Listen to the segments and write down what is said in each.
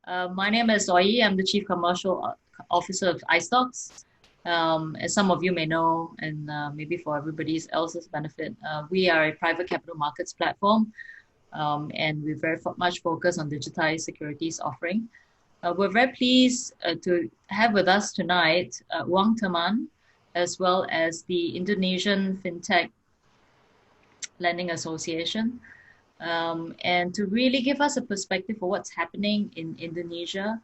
My name is Zoe. I'm the Chief Commercial Officer of iSTOX. As some of you may know, and maybe for everybody else's benefit, we are a private capital markets platform, and we're very much focused on digitized securities offering. We're very pleased to have with us tonight UangTeman, as well as the Indonesian Fintech Lending Association. And to really give us a perspective of what's happening in Indonesia,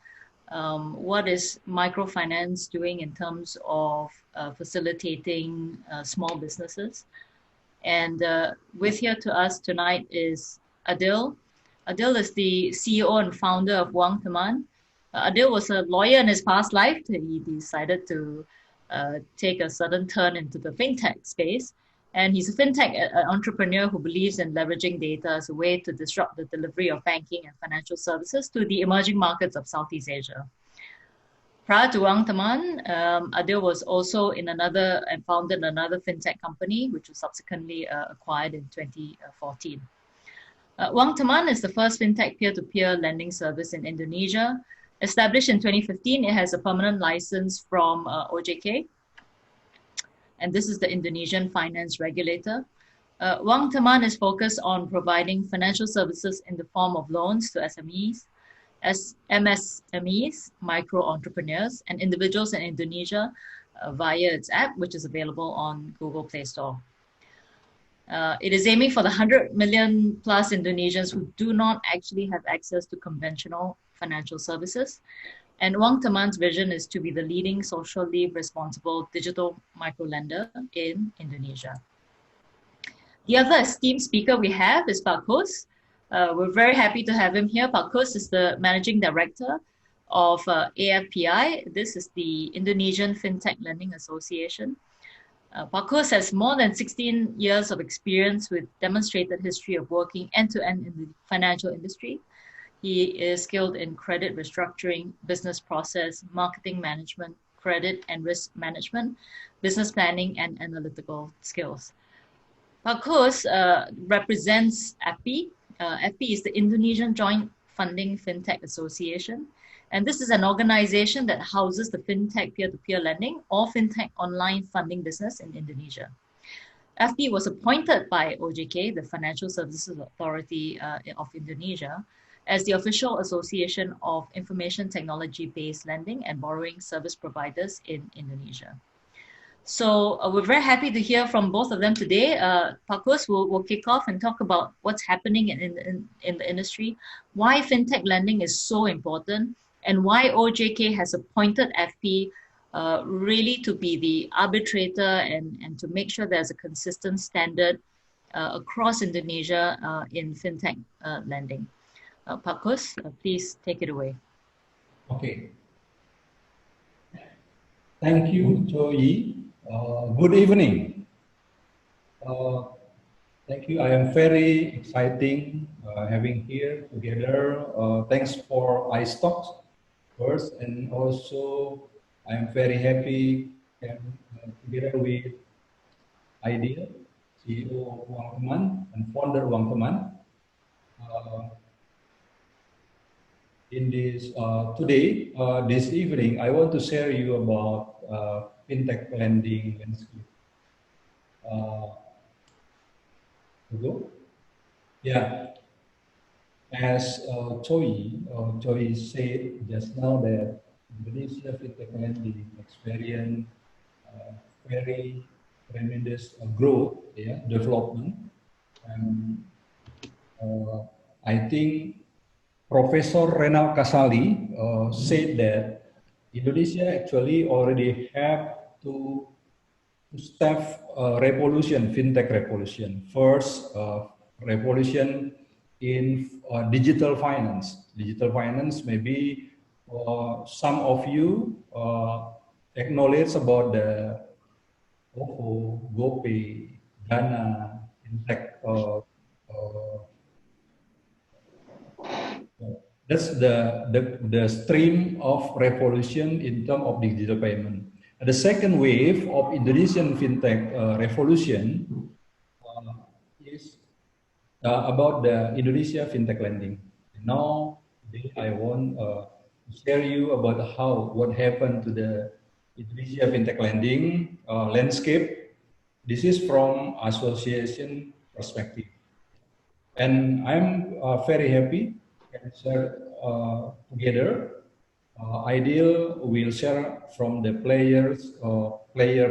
what is microfinance doing in terms of facilitating small businesses. And with here to us tonight is Aidil. Aidil is the CEO and founder of UangTeman. Aidil was a lawyer in his past life. He decided to take a sudden turn into the fintech space. And he's a fintech entrepreneur who believes in leveraging data as a way to disrupt the delivery of banking and financial services to the emerging markets of Southeast Asia. Prior to UangTeman, Aidil was also in another and founded another fintech company, which was subsequently acquired in 2014. UangTeman is the first fintech peer-to-peer lending service in Indonesia. Established in 2015, it has a permanent license from OJK. And this is the Indonesian finance regulator. UangTeman is focused on providing financial services in the form of loans to SMEs, MSMEs, micro entrepreneurs, and individuals in Indonesia via its app, which is available on Google Play Store. It is aiming for the 100 million plus Indonesians who do not actually have access to conventional financial services. And UangTeman's vision is to be the leading socially responsible digital microlender in Indonesia. The other esteemed speaker we have is Pak Kus. We're very happy to have him here. Pak Kus is the Managing Director of AFPI. This is the Indonesian Fintech Lending Association. Pak Kus has more than 16 years of experience with demonstrated history of working end-to-end in the financial industry. He is skilled in credit restructuring, business process, marketing management, credit and risk management, business planning, and analytical skills. Pak Kus represents AFPI. AFPI is the Indonesian Joint Funding Fintech Association. And this is an organization that houses the fintech peer-to-peer lending or fintech online funding business in Indonesia. AFPI was appointed by OJK, the Financial Services Authority of Indonesia, as the official association of information technology-based lending and borrowing service providers in Indonesia. So we're very happy to hear from both of them today. Pak Kus will kick off and talk about what's happening in the industry, why fintech lending is so important, and why OJK has appointed AFPI really to be the arbitrator and to make sure there's a consistent standard across Indonesia in fintech lending. Pak Kus, please take it away. Okay. Thank you, Joey. Good evening. Thank you. I am very exciting having here together. Thanks for iSTOX first, and also I am very happy together with Aidil, CEO of UangTeman and founder of UangTeman. In this today, this evening, I want to share you about fintech lending landscape. Yeah, as Choi said just now that Indonesia fintech lending experience very tremendous growth, development, and I think Professor Renal Kasali said that Indonesia actually already have two steps revolution, fintech revolution. First, revolution in digital finance. Digital finance, maybe some of you acknowledge about the OVO, GoPay, Dana, fintech. That's the stream of revolution in terms of digital payment. The second wave of Indonesian fintech revolution is about the Indonesia fintech lending. Now Today I want to share you about what happened to the Indonesia Fintech Lending landscape. This is from association perspective. And I'm very happy can share together. Aidil will share from the player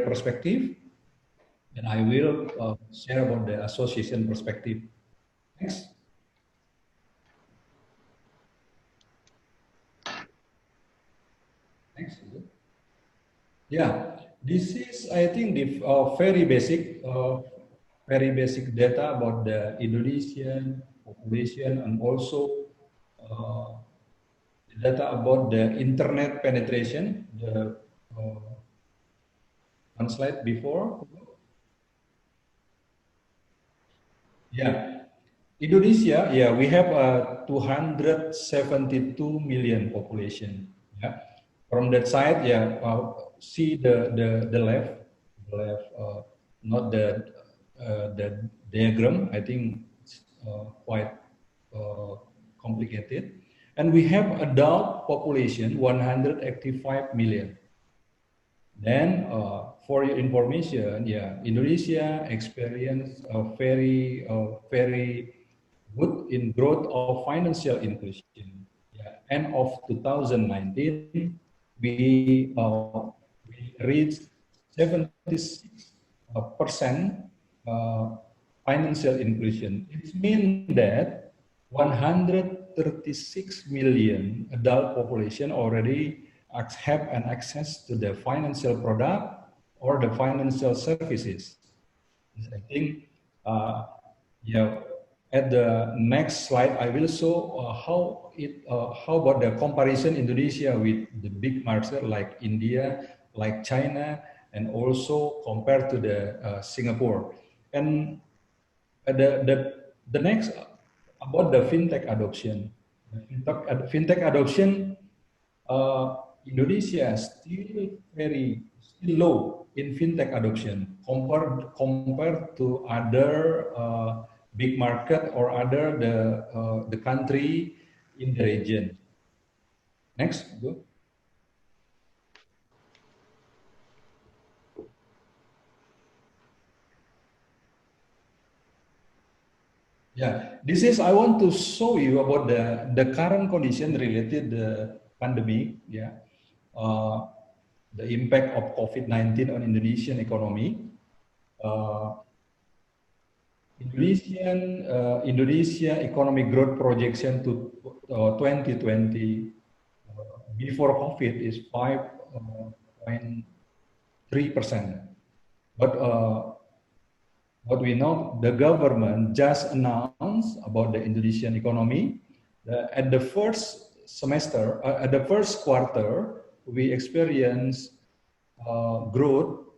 perspective, and I will share about the association perspective. Next. Next. Yeah, this is I think the very basic data about the Indonesian population and also uh, data about the internet penetration. The one slide before. Yeah, Indonesia. Yeah, we have a 272 million population. Yeah, from that side. Yeah, see the left, not the diagram. I think it's quite complicated. And we have adult population 185 million. Then, for your information, yeah, Indonesia experienced a very good in growth of financial inclusion. Yeah, end of 2019, we reached 76% financial inclusion. It means that 136 million adult population already have an access to the financial product or the financial services. I think, yeah. At the next slide, I will show how about the comparison Indonesia with the big market like India, like China, and also compared to the Singapore. And the next about the fintech adoption. Fintech adoption, Indonesia is still low in fintech adoption compared to other big market or other the country in the region. Next, go. Yeah, this is I want to show you about the current condition related the pandemic. Yeah, the impact of COVID-19 on Indonesian economy. Indonesia economic growth projection to 2020 before COVID is 5.3%. But what we know, the government just announced about the Indonesian economy. At the first semester, at the first quarter, we experienced growth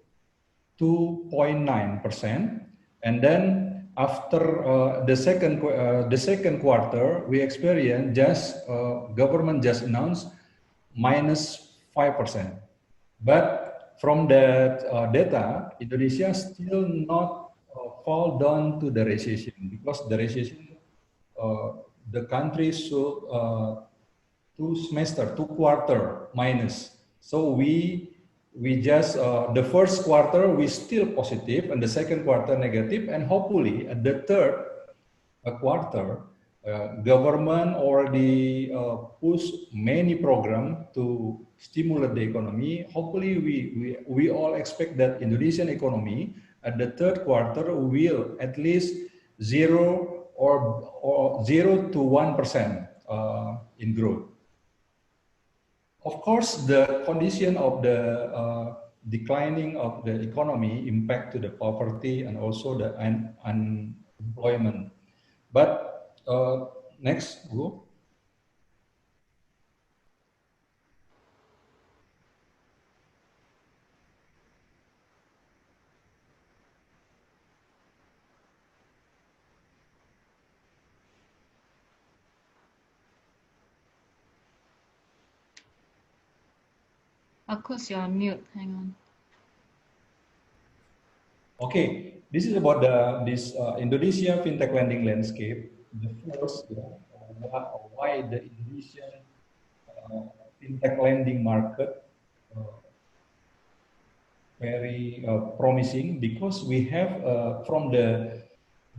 2.9%, and then after the second quarter, we experienced government just announced -5%. But from that data, Indonesia still not fall down to the recession, because the recession, the country should two quarter minus. So we just the first quarter we still positive and the second quarter negative, and hopefully at the third quarter, government already push many program to stimulate the economy. Hopefully we all expect that Indonesian economy at the third quarter will at least 0 or 0 to 1% in growth. Of course, the condition of the declining of the economy impact to the poverty and also the unemployment. But next, go. Of course, you're on mute. Hang on. Okay, this is about this Indonesia fintech lending landscape. The first, why the Indonesian fintech lending market very promising, because we have from the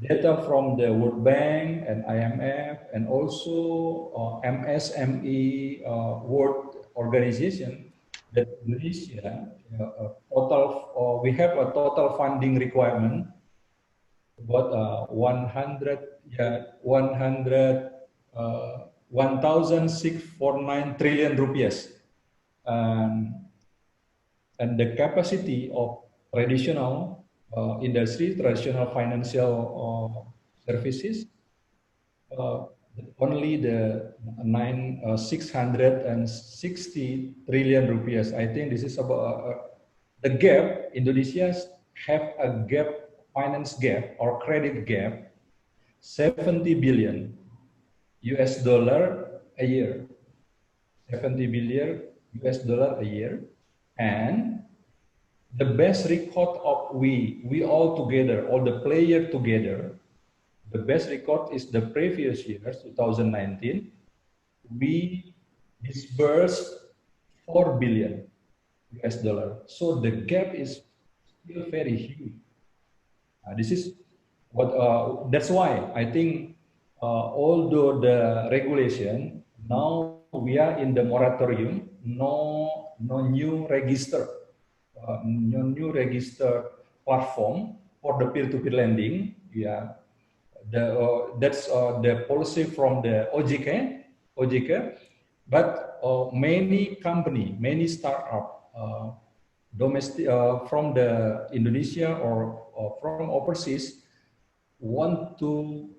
data from the World Bank and IMF and also MSME World Organization, that Indonesia we have a total funding requirement about 1,649 trillion rupiahs, and the capacity of traditional industry, traditional financial services, only the 660 trillion rupiahs. I think this is about the gap. Indonesia have a gap, finance gap or credit gap, 70 billion US dollar a year. 70 billion US dollar a year. And the best record of we all together, all the players together, the best record is the previous year, 2019. We disbursed 4 billion US dollar. So the gap is still very huge. This is what. That's why I think, although the regulation now we are in the moratorium, no new register, no new register platform for the peer-to-peer lending. Yeah, that's the policy from the OJK. But many company, many startup, domestic from the Indonesia or from overseas want to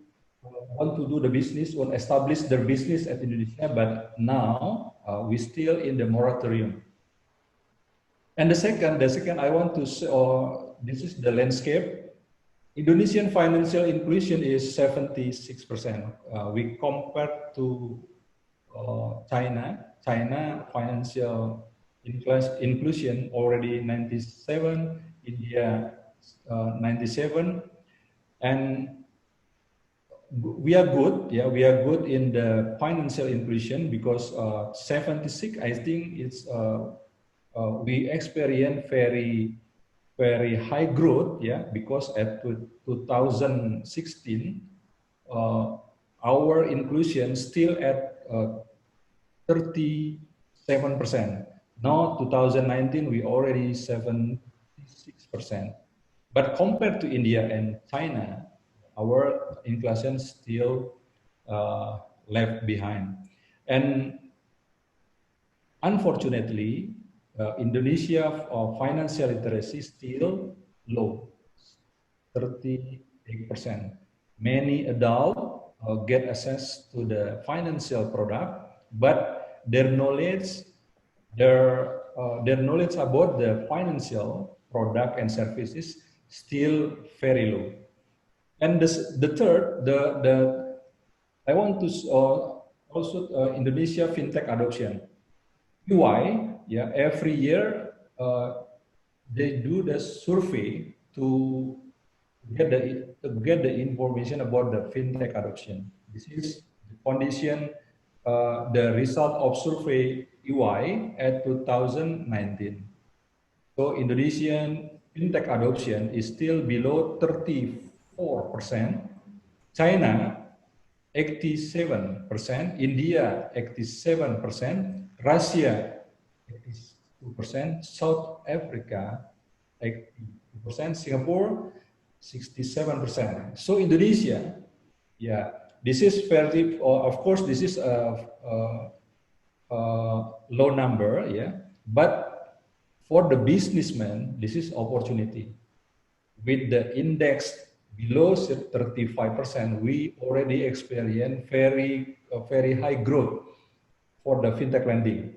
do the business or establish their business at Indonesia, but now we still in the moratorium. And the second I want to say, this is the landscape. Indonesian financial inclusion is 76%. We compare to China financial inclusion already 97, India 97, and we are good. Yeah, we are good in the financial inclusion because 76. I think it's we experience very high growth. Yeah, because at 2016, our inclusion still at 37%. Now 2019 we already 76%. But compared to India and China, our inclusion still left behind. And unfortunately, Indonesia financial literacy still low, 38%. Many adults get access to the financial product, but their knowledge about the financial product and services still very low. And the third, I want to also Indonesia Fintech adoption. UI, yeah, every year they do the survey to get the information about the fintech adoption. This is the condition, the result of survey UI at 2019. So Indonesian fintech adoption is still below 34%. China 87%, India 87%, Russia 82%, South Africa 82%, Singapore 67%. So Indonesia, yeah, this is fairly, of course, this is a low number, yeah, but for the businessman, this is opportunity. With the index below 35%, we already experience very high growth for the fintech lending.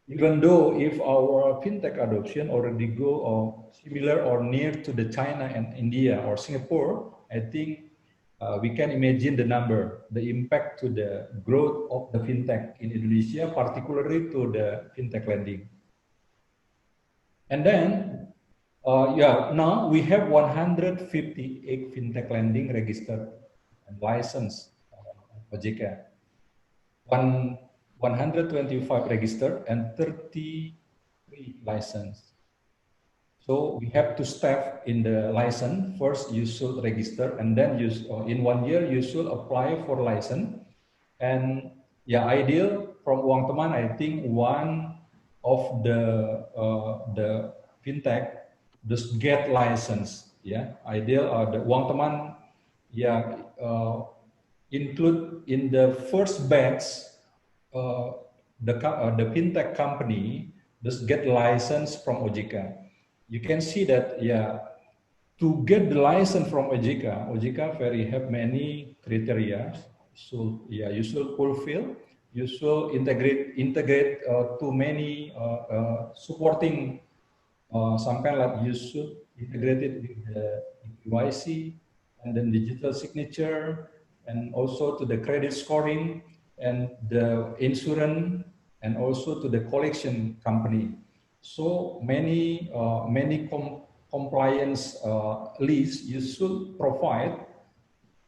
Even though if our fintech adoption already go similar or near to the China and India or Singapore, I think we can imagine the number, the impact to the growth of the fintech in Indonesia, particularly to the fintech lending. And then, now we have 158 fintech lending registered and licensed OJK. 125 registered and 33 licensed. So we have to step in the license. First, you should register, and then in 1 year you should apply for license. And yeah, ideal from UangTeman, I think one of the fintech just get license. Yeah, ideal the UangTeman, yeah, include in the first batch the fintech company just get license from OJK. You can see that, yeah, to get the license from OJK very have many criteria. So yeah, you should fulfill. You should integrate to many supporting some kind like you should integrate it with the KYC and then digital signature and also to the credit scoring and the insurance and also to the collection company. So many compliance lists you should provide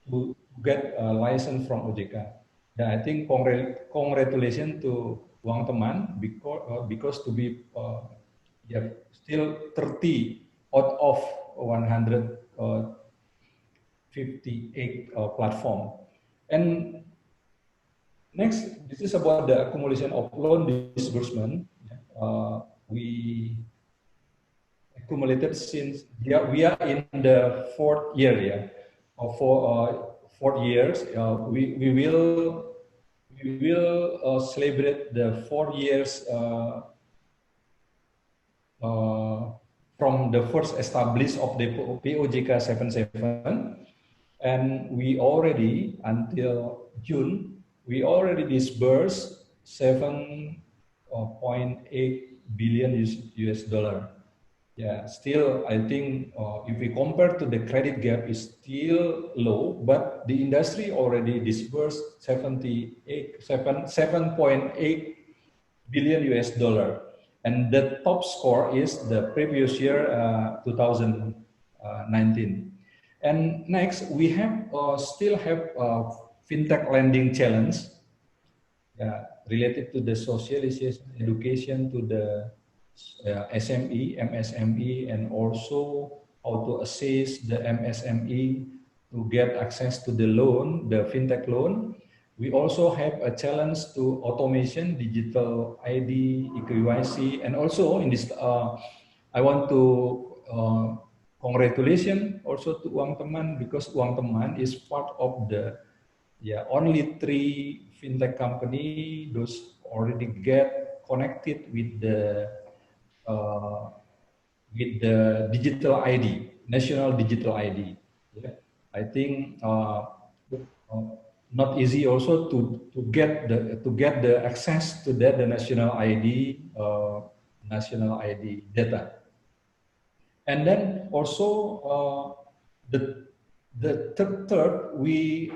to get a license from OJK. And I think congratulations to UangTeman because to be yeah, still 30 out of 158 platform. And next, this is about the accumulation of loan disbursement. We accumulated since we are in the fourth year. Yeah, for 4 years, we will celebrate the 4 years from the first established of the POJK 77, and we already until June we already disbursed 7.8 billion US dollar. Yeah, still I think if we compare to the credit gap is still low, but the industry already disbursed 7.8 billion US dollar. And the top score is the previous year, 2019. And next, we have still have fintech lending challenge related to the socialization, education to the SME, MSME, and also how to assist the MSME to get access to the loan, the fintech loan. We also have a challenge to automation, digital ID, KYC, and also in this, I want to congratulations also to UangTeman because UangTeman is part of the only 3 fintech company those already get connected with the digital ID, national digital ID. Yeah. I think not easy also to get the access to the national ID data. And then also the third we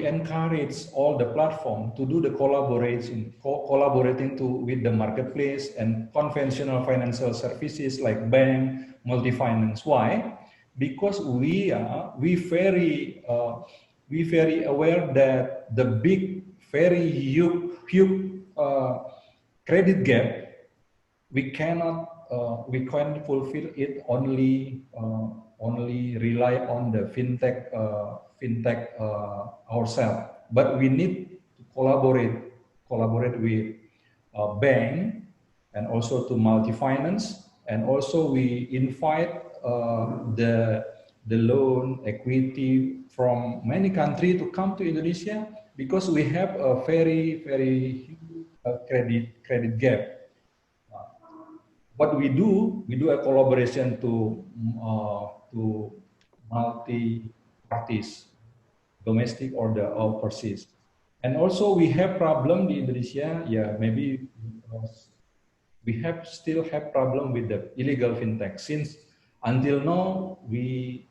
encourage all the platform to do the collaborating with the marketplace and conventional financial services like bank, multi-finance. Why? Because we very aware that the big, very huge credit gap, we can't fulfill it only rely on the fintech ourselves, but we need to collaborate with bank and also to multi-finance, and also we invite the loan equity from many countries to come to Indonesia because we have a very huge credit gap. What we do a collaboration to multi parties, domestic or the overseas. And also we have problem in Indonesia, maybe we still have problem with the illegal fintech since until now we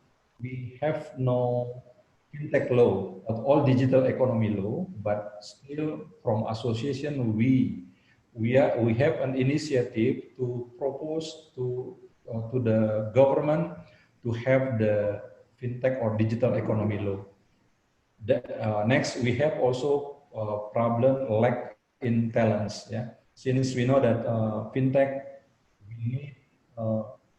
have no fintech law, but all digital economy law, but still from association we have an initiative to propose to the government to have the fintech or digital economy law. Next, we have also problem lack in talents. Yeah, since we know that fintech we need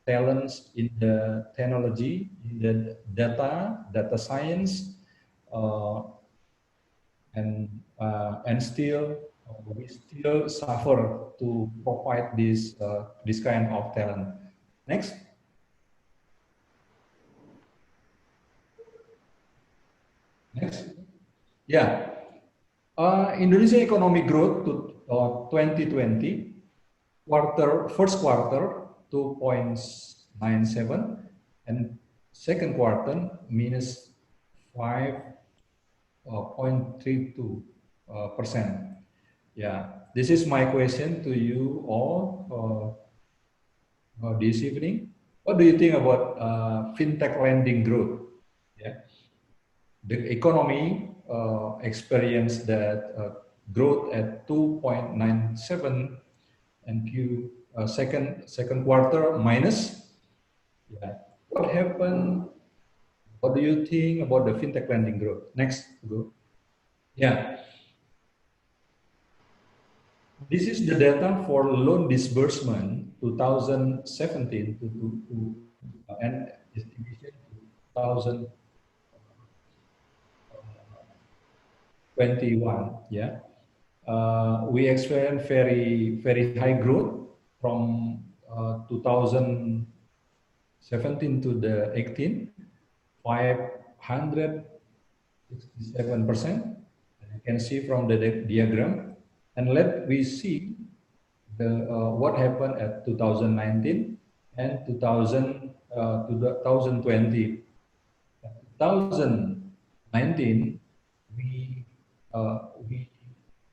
talents in the technology, in the data science, uh, and still we still suffer to provide this kind of talent. Next. Next. Yeah. Indonesia economic growth to 2020 first quarter 2.97 and second quarter minus 5.32%. Yeah, this is my question to you all this evening. What do you think about fintech lending growth? Yeah, the economy experienced that growth at 2.97 and second quarter minus. Yeah. What happened? What do you think about the fintech lending growth? Next, go. Yeah. This is the data for loan disbursement 2017 to and estimation 2021. Yeah. We experienced very high growth from 2017 to the 18, 567%. You can see from the diagram. And let we see the what happened at 2019 and 2020. 2019,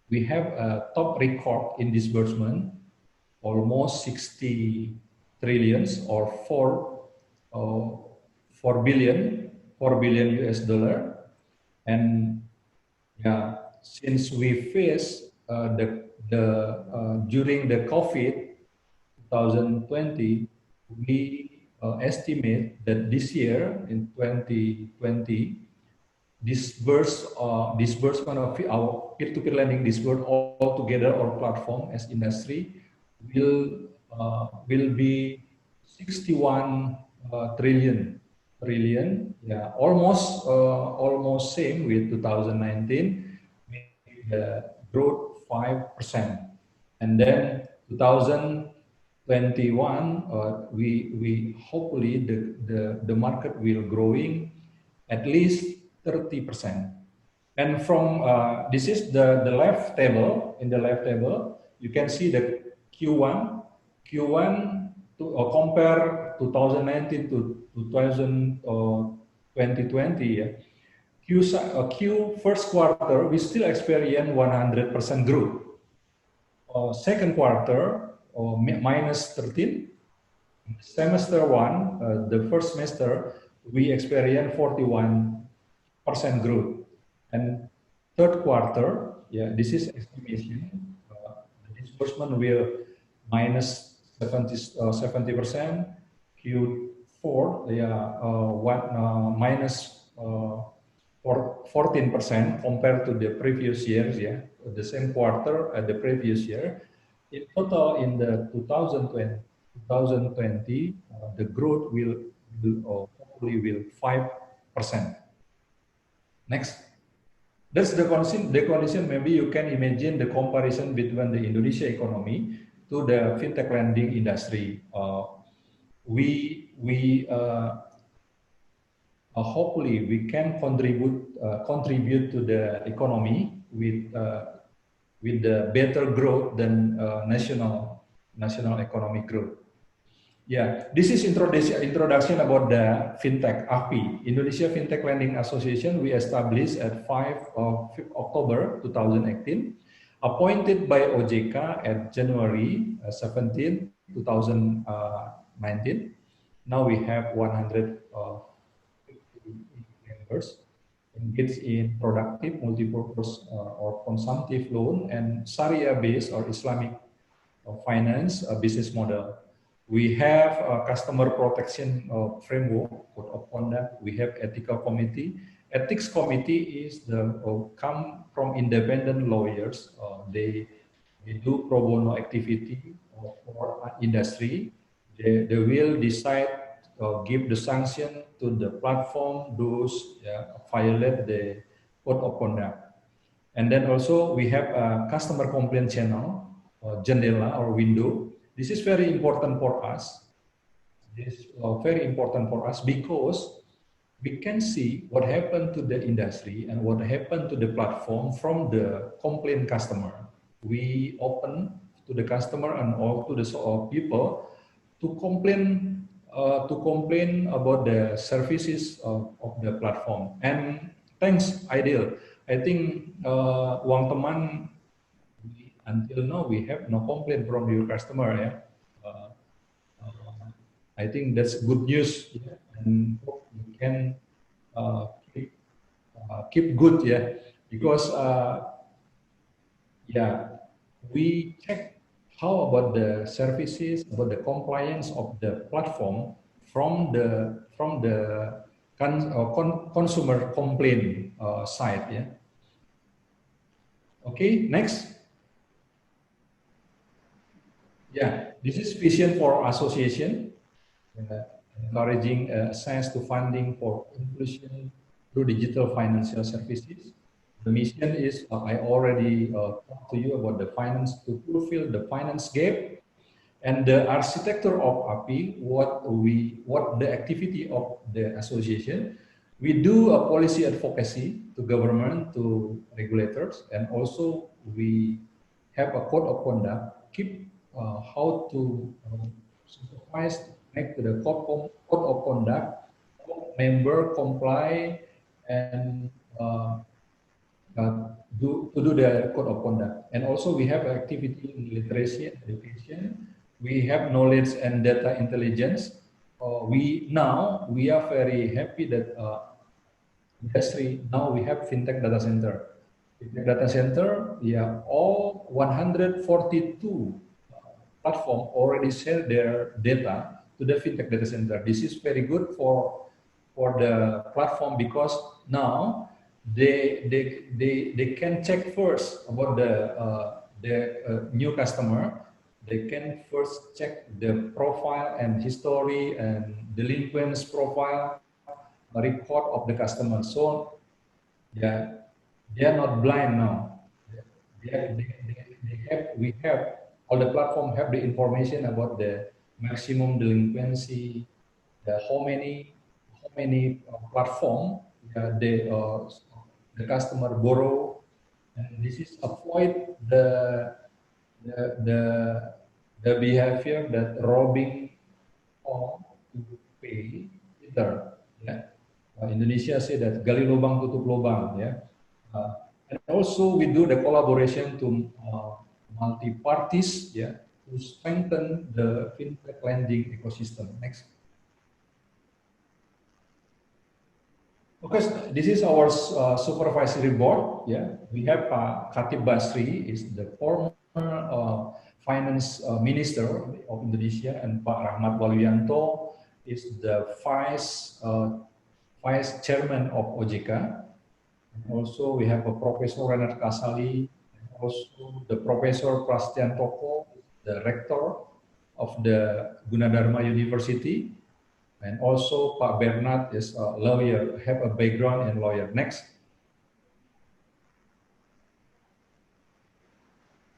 we have a top record in disbursement, almost 60 trillions or 4 billion US dollar. And yeah, since we face during the COVID 2020, we estimate that this year in 2020, disbursement of our peer-to-peer lending disbursement all together or platform as industry will be 61 trillion. Yeah, almost same with 2019, with the growth 5%, and then 2021 we hopefully the market will growing at least 30%. And from this is the left table. In the left table, you can see the Q1 to compare 2019 to 2020. Yeah. Q first quarter we still experience 100% growth. Second quarter minus 13. Semester one, the first semester we experience 41% growth, and third quarter, yeah, this is estimation. The disbursement will minus 70%. Q4, yeah, minus 14% compared to the previous years. Yeah, the same quarter at the previous year. In total, in the 2020, the growth will hopefully will 5%. Next. That's the condition. Maybe you can imagine the comparison between the Indonesia economy to the fintech lending industry. Hopefully we can contribute to the economy with the better growth than national economic growth. Yeah, this is introduction about the fintech AFPI, Indonesia Fintech Lending Association. We established at 5 of October 2018, appointed by OJK at January 17, 2019. Now we have 150 members engaged in productive, multi-purpose or consumptive loan and Sharia-based or Islamic finance business model. We have a customer protection framework, code of conduct. We have ethical committee ethics committee is come from independent lawyers. They do pro bono activity for industry. They will decide give the sanction to the platform those violate the code of conduct. And then also we have a customer complaint channel, jendela or window. This is very important for us. This is very important for us because we can see what happened to the industry and what happened to the platform from the complaint customer. We open to the customer and all to the people to complain about the services of the platform. And thanks, Aidil. I think UangTeman until now we have no complaint from your customer. Yeah, I think that's good news. Yeah? And hope we can keep good. Yeah, because yeah, we check how about the services, about the compliance of the platform from the consumer complaint side. Yeah. Okay, next. Yeah, this is vision for association, encouraging access to funding for inclusion through digital financial services. The mission is, I already talked to you about the finance to fulfill the finance gap, and the architecture of API, what the activity of the association. We do a policy advocacy to government, to regulators, and also we have a code of conduct, keep how to supervise, make the code of conduct, member comply, and do the code of conduct. And also we have activity in literacy and education. We have knowledge and data intelligence. We are very happy that industry now we have fintech data center. Fintech data center, yeah, all 142 platform already share their data to the fintech data center. This is very good for the platform because now they can check first about the new customer. They can first check the profile and history and delinquents profile report of the customer. So yeah, they are not blind now. We have all the platform have the information about the maximum delinquency, how many platform the customer borrow, and this is avoid the behavior that robbing or to pay later. Yeah. Indonesia say that gali lubang tutup lubang. Yeah. And also we do the collaboration to multi parties. Yeah. To strengthen the fintech lending ecosystem. Next. Okay, this is our supervisory board. Yeah, we have Khatib Basri is the former finance minister of Indonesia, and Pak Rahmat Waluyanto is the vice chairman of OJK. And also we have a Professor Renat Kasali, and also the Professor Prasetyan Toko, the rector of the Gunadarma University. And also Pak Bernard is a lawyer, have a background in lawyer. Next.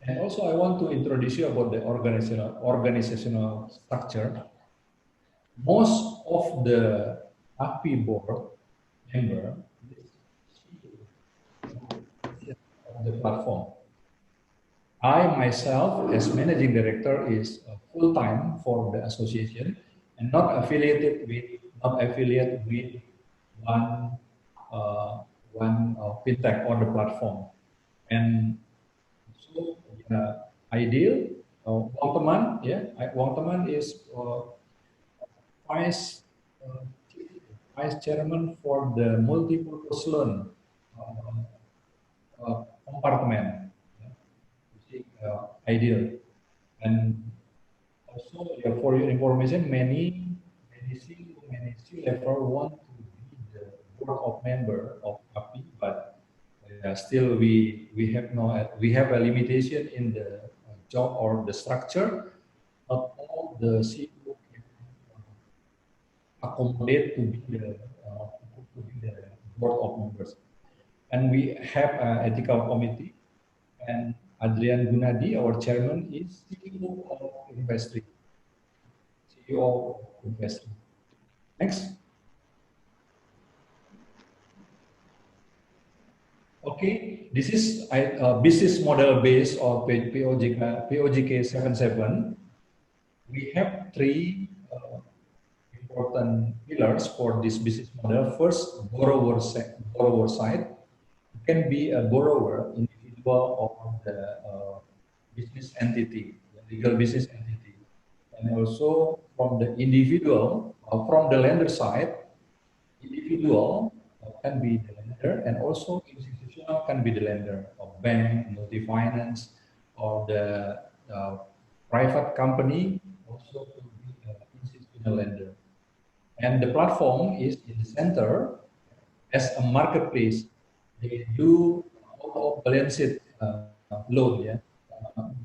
And also I want to introduce you about the organizational structure. Most of the AFPI board member of the platform. I myself, as managing director, is full-time for the association and not affiliated with one fintech or the platform. And so Aidil, UangTeman, yeah, UangTeman is vice chairman for the multi-purpose loan compartment. Aidil, and also for your information, many C-level want to be the board of member of AFPI, but still we have a limitation in the job or the structure. Not all the CEO can accommodate to be the board of members. And we have an ethical committee, and Adrian Gunadi, our chairman, is CEO of Investri. CEO of Investri. Next. Okay, this is a business model based on POJK 77. We have three important pillars for this business model. First, borrower side. You can be a borrower, individual, or the business entity, the legal business entity. And also from the individual, from the lender side, individual can be the lender, and also institutional can be the lender of bank, multi-finance, or the private company also could be an institutional lender. And the platform is in the center as a marketplace. They do auto balance sheet loan, yeah,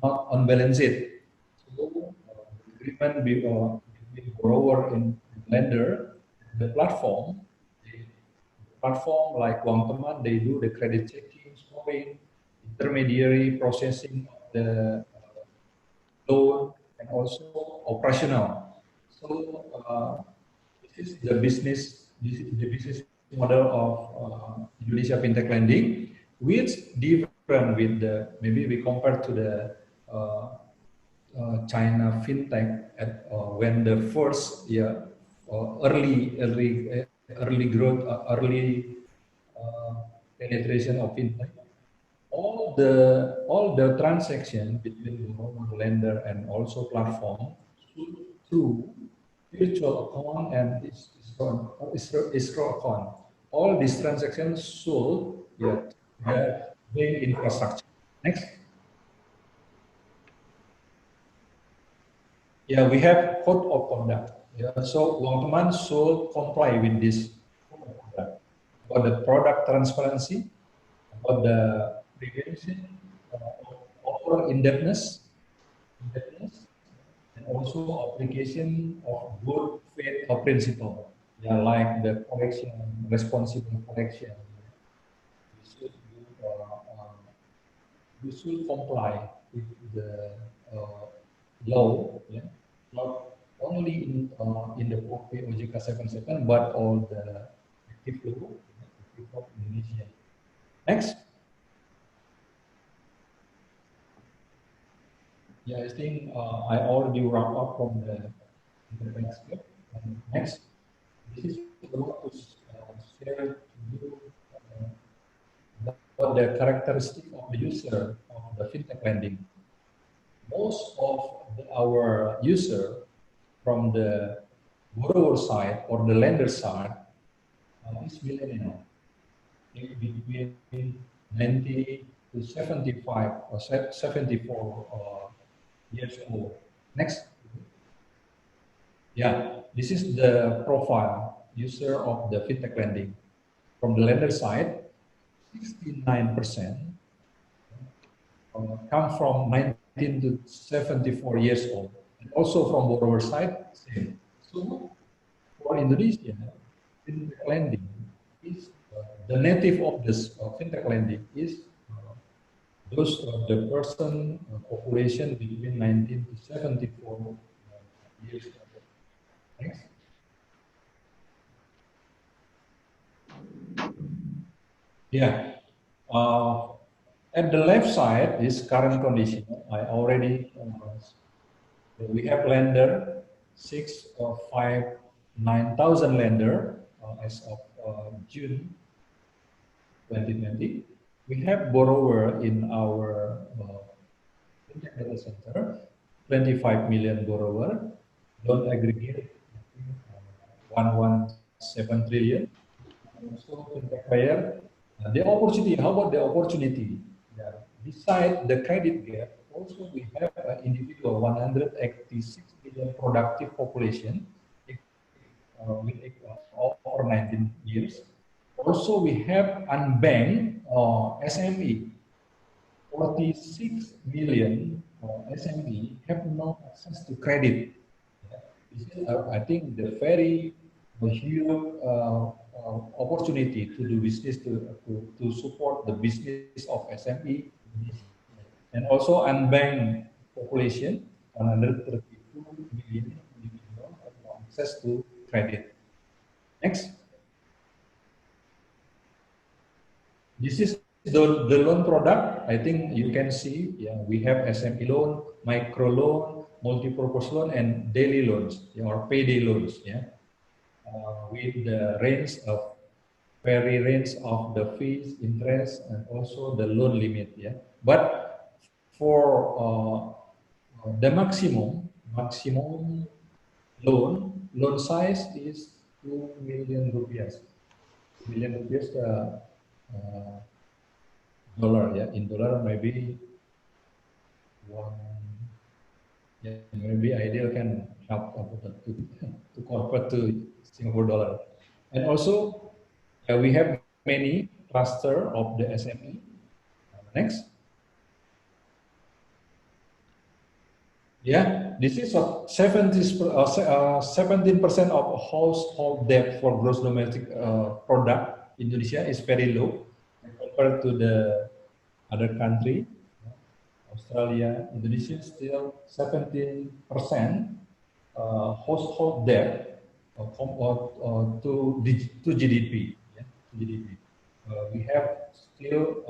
not on balance sheet. So the agreement between borrower and lender, the platform like UangTeman, they do the credit checking, scoring, intermediary processing of the loan, and also operational. So this is the business model of Indonesia Fintech Lending, which different with the, maybe we compare to the China Fintech when the first early growth, early penetration of fintech. All the transaction between the lender and also platform through virtual account and escrow account. All these transactions sold the bank infrastructure. Next. Yeah, we have code of conduct. Yeah, so UangTeman should comply with this code of conduct about the product transparency, about the prevention of over indebtedness, and also application of good faith principle. Yeah, like the collection, responsible collection. We should comply with the law. Yeah? Not only in the POJK 77, but all the active law of Indonesia. Next. Yeah, I think I already wrap up from the next step. Next, this is what to share to you about the characteristic of the user of the fintech lending. Most of our user from the borrower side or the lender side is millennial, between 90 to 75 or 74 years old. Next. Yeah, this is the profile user of the fintech lending. From the lender side, 69% come from 19 to 74 years old. And also from borrower side, same. So for Indonesia, fintech lending is the native of this fintech lending is those the person population between 19 to 74 years old. Next. Yeah. At the left side is current condition. I already we have lender 9,000 lender as of June 2020. We have borrower in our fintech data center, 25 million borrower, loan aggregate 117 trillion. Also fintech player. The opportunity, how about the opportunity? Yeah. Beside the credit gap, also we have an individual 186 million productive population with over 19 years. Also, we have unbanked SME. 46 million SME have no access to credit. This is, I think, the very huge opportunity to do business to support the business of SME, and also unbanked population 132 million individuals have no access to credit. Next. This is the loan product. I think you can see, yeah, we have SME loan, micro loan, multi-purpose loan, and daily loans, or payday loans, yeah, with the range of range of the fees, interest, and also the loan limit, yeah. But for the maximum loan size is 2 million rupiah. 2 million rupiah. Dollar, yeah, in dollar maybe one, yeah, maybe Aidil can help to convert to Singapore dollar. And also, yeah, we have many cluster of the SME. Next. Yeah, this is 17% of household debt for gross domestic product. Indonesia is very low compared to the other country. Australia, Indonesia still 17% household debt to GDP. Yeah, to GDP. We have still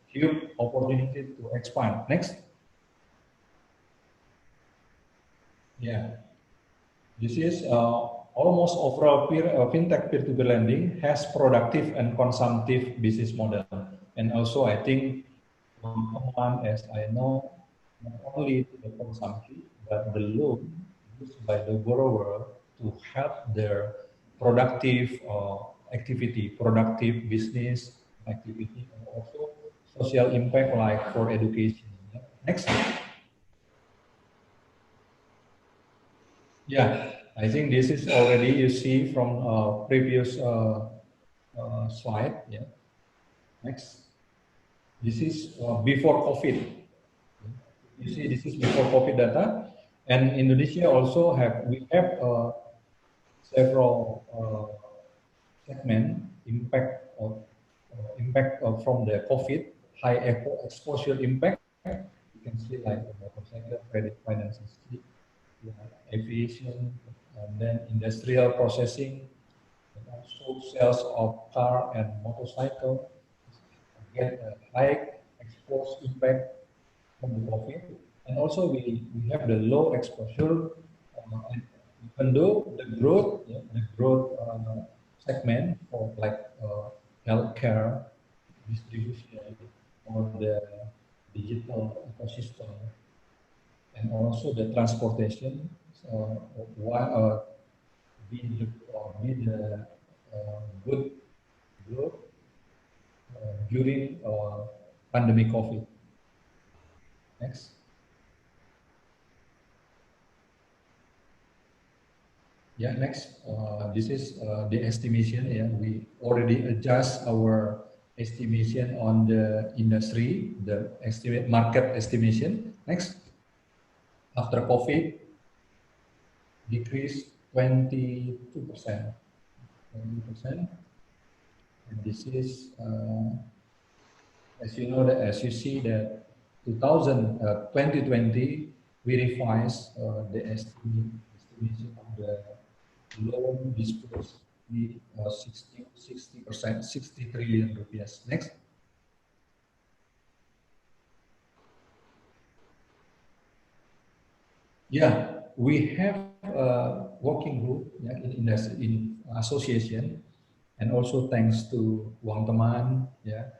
huge opportunity to expand. Next. Yeah, this is almost overall fintech peer-to-peer lending has productive and consumptive business model, and also I think one, as I know, not only the consumption but the loan used by the borrower to help their productive activity, productive business activity, and also social impact like for education. Next. Yeah, I think this is already you see from previous slide. Yeah. Next. This is before COVID. You see, this is before COVID data, and Indonesia also we have several segment impact from the COVID, high exposure impact. You can see like motorcycle, credit finance, aviation, and then industrial processing, and also sales of car and motorcycle. Get a high exposed impact from the COVID, and also we have the low exposure. And even though the growth, yeah, the growth segment for like healthcare, distribution, or the digital ecosystem, and also the transportation, be the good growth during pandemic COVID. Next. Yeah, next. This is the estimation. Yeah, we already adjust our estimation on the industry, the market estimation. Next. After COVID, decreased 22%. 20%. And this is, as you know, as you see that 2020, we revised the estimation of the loan disbursed be 60%, 60 trillion rupiah. Next. Yeah, we have a working group, yeah, in association, and also thanks to UangTeman. Yeah,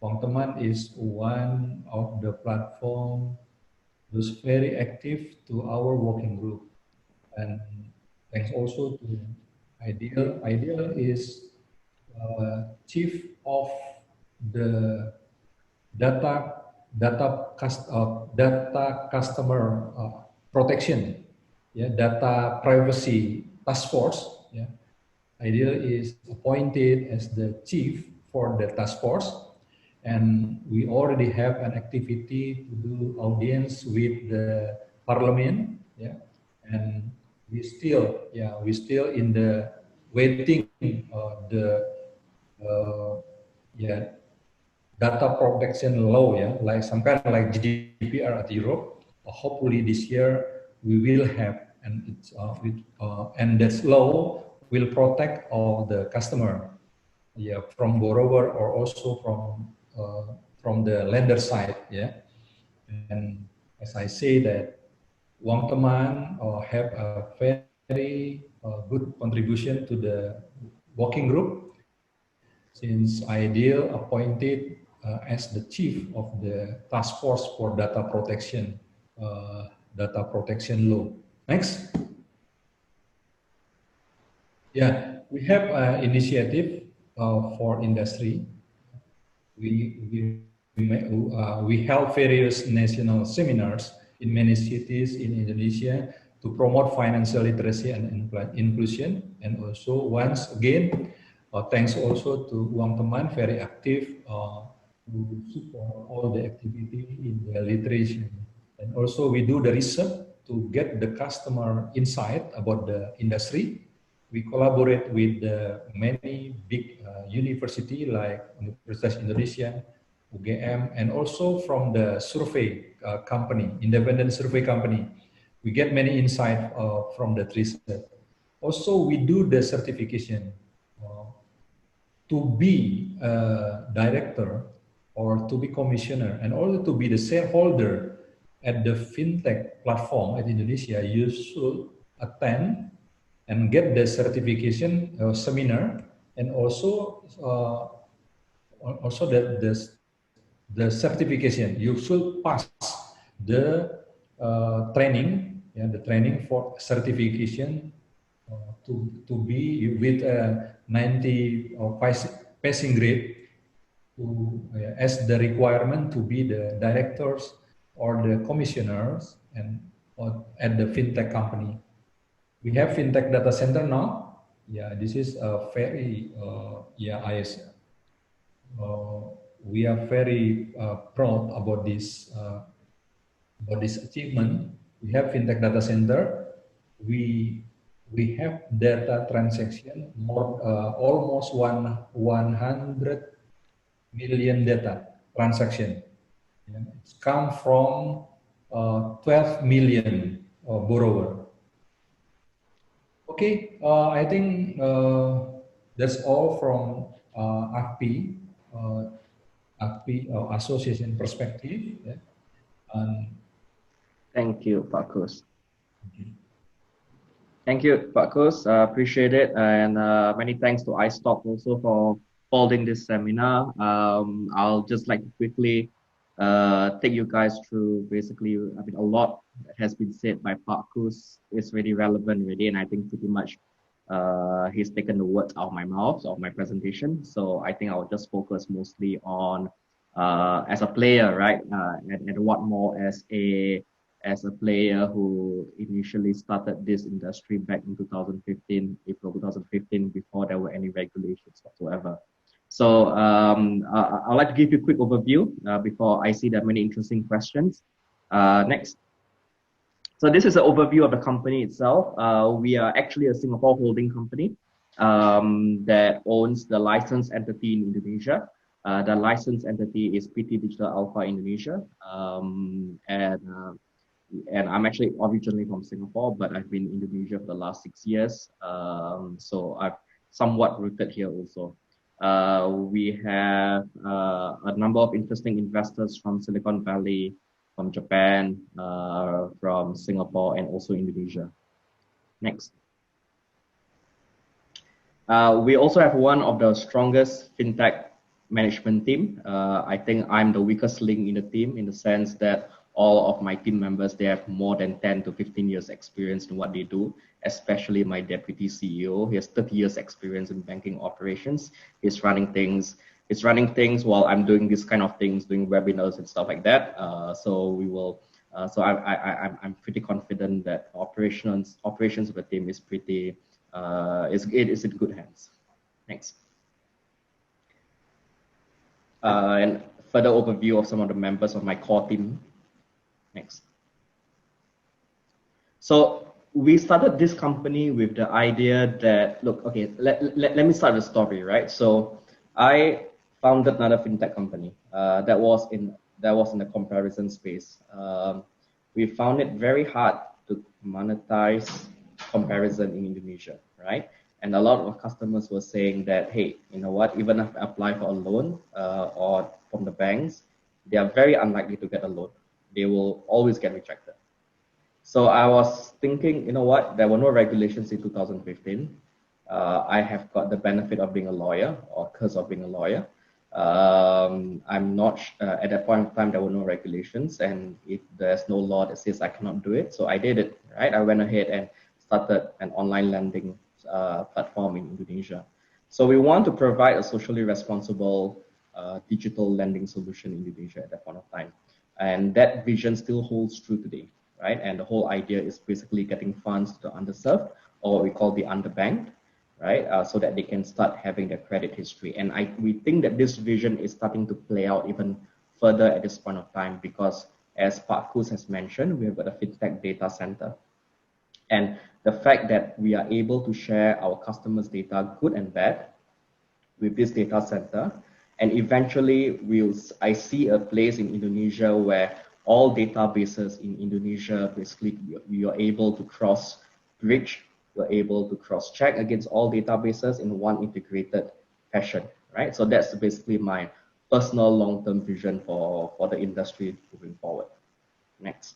UangTeman is one of the platform who's very active to our working group, and thanks also to Aidil. Aidil is chief of the data customer protection, yeah, data privacy task force, yeah, Aidil is appointed as the chief for the task force, and we already have an activity to do audience with the parliament, yeah, and we still in the waiting the yeah data protection law, yeah, like some kind of like GDPR at Europe. Hopefully this year we will have, and and that law will protect all the customer, yeah, from borrower or also from the lender side, yeah. And as I say that UangTeman have a very good contribution to the working group since Aidil appointed as the chief of the task force for data protection law. Next. Yeah, we have an initiative for industry. We held various national seminars in many cities in Indonesia to promote financial literacy and inclusion. And also, once again, thanks also to UangTeman, very active to support all the activity in the literacy. And also, we do the research to get the customer insight about the industry. We collaborate with many big university like Universitas Indonesia, UGM, and also from the survey company, independent survey company. We get many insight from the research. Also, we do the certification to be a director or to be commissioner and also to be the shareholder at the fintech platform at Indonesia. You should attend and get the certification seminar, and also the certification. You should pass the training, yeah, the training for certification to be with a 90 passing grade to as the requirement to be the directors or the commissioners and at the fintech company. We have fintech data center now. Yeah, this is a very we are very proud about this achievement. We have fintech data center. We have data transaction more almost 100 million data transaction. Yeah, it's come from 12 million borrower. Okay, I think that's all from AFPI association perspective. Yeah. Thank you, Pak Kus. Thank you, Pak Kus. Appreciate it, and many thanks to iSTOX also for holding this seminar. I'll just like to quickly take you guys through basically, I mean, a lot that has been said by Pak Kus is really relevant already, and I think pretty much he's taken the words out of my mouth of my presentation. So I think I'll just focus mostly on as a player, right, and what more as a player who initially started this industry back in 2015, April 2015, before there were any regulations whatsoever. So I'd like to give you a quick overview before I see that many interesting questions. Next. So this is an overview of the company itself. We are actually a Singapore holding company that owns the licensed entity in Indonesia. The licensed entity is PT Digital Alpha Indonesia. And I'm actually originally from Singapore, but I've been in Indonesia for the last 6 years. So I've somewhat rooted here also. We have a number of interesting investors from Silicon Valley, from Japan, from Singapore, and also Indonesia. Next. We also have one of the strongest fintech management team. I think I'm the weakest link in the team in the sense that all of my team members, they have more than 10 to 15 years experience in what they do, especially my deputy CEO. He has 30 years experience in banking operations. He's running things while I'm doing this kind of things, doing webinars and stuff like that. So we will, I'm pretty confident that operations of the team is pretty it is in good hands. Next. And further overview of some of the members of my core team. Next. So we started this company with the idea that, look, okay, let me start the story, right? So I founded another fintech company that was in the comparison space. We found it very hard to monetize comparison in Indonesia, right? And a lot of customers were saying that, hey, you know what, even if I apply for a loan or from the banks, they are very unlikely to get a loan. They will always get rejected. So I was thinking, you know what, there were no regulations in 2015. I have got the benefit of being a lawyer, or curse of being a lawyer. I'm not, at that point of time, there were no regulations. And if there's no law that says I cannot do it, so I did it, right? I went ahead and started an online lending platform in Indonesia. So we want to provide a socially responsible digital lending solution in Indonesia at that point of time. And that vision still holds true today, right? And the whole idea is basically getting funds to the underserved, or what we call the underbanked, right? So that they can start having their credit history. And we think that this vision is starting to play out even further at this point of time, because as Pak Kus has mentioned, we have got a fintech data center. And the fact that we are able to share our customers' data, good and bad, with this data center, and eventually I see a place in Indonesia where all databases in Indonesia, basically we are able to cross-bridge, we're able to cross-check against all databases in one integrated fashion, right? So that's basically my personal long-term vision for the industry moving forward. Next.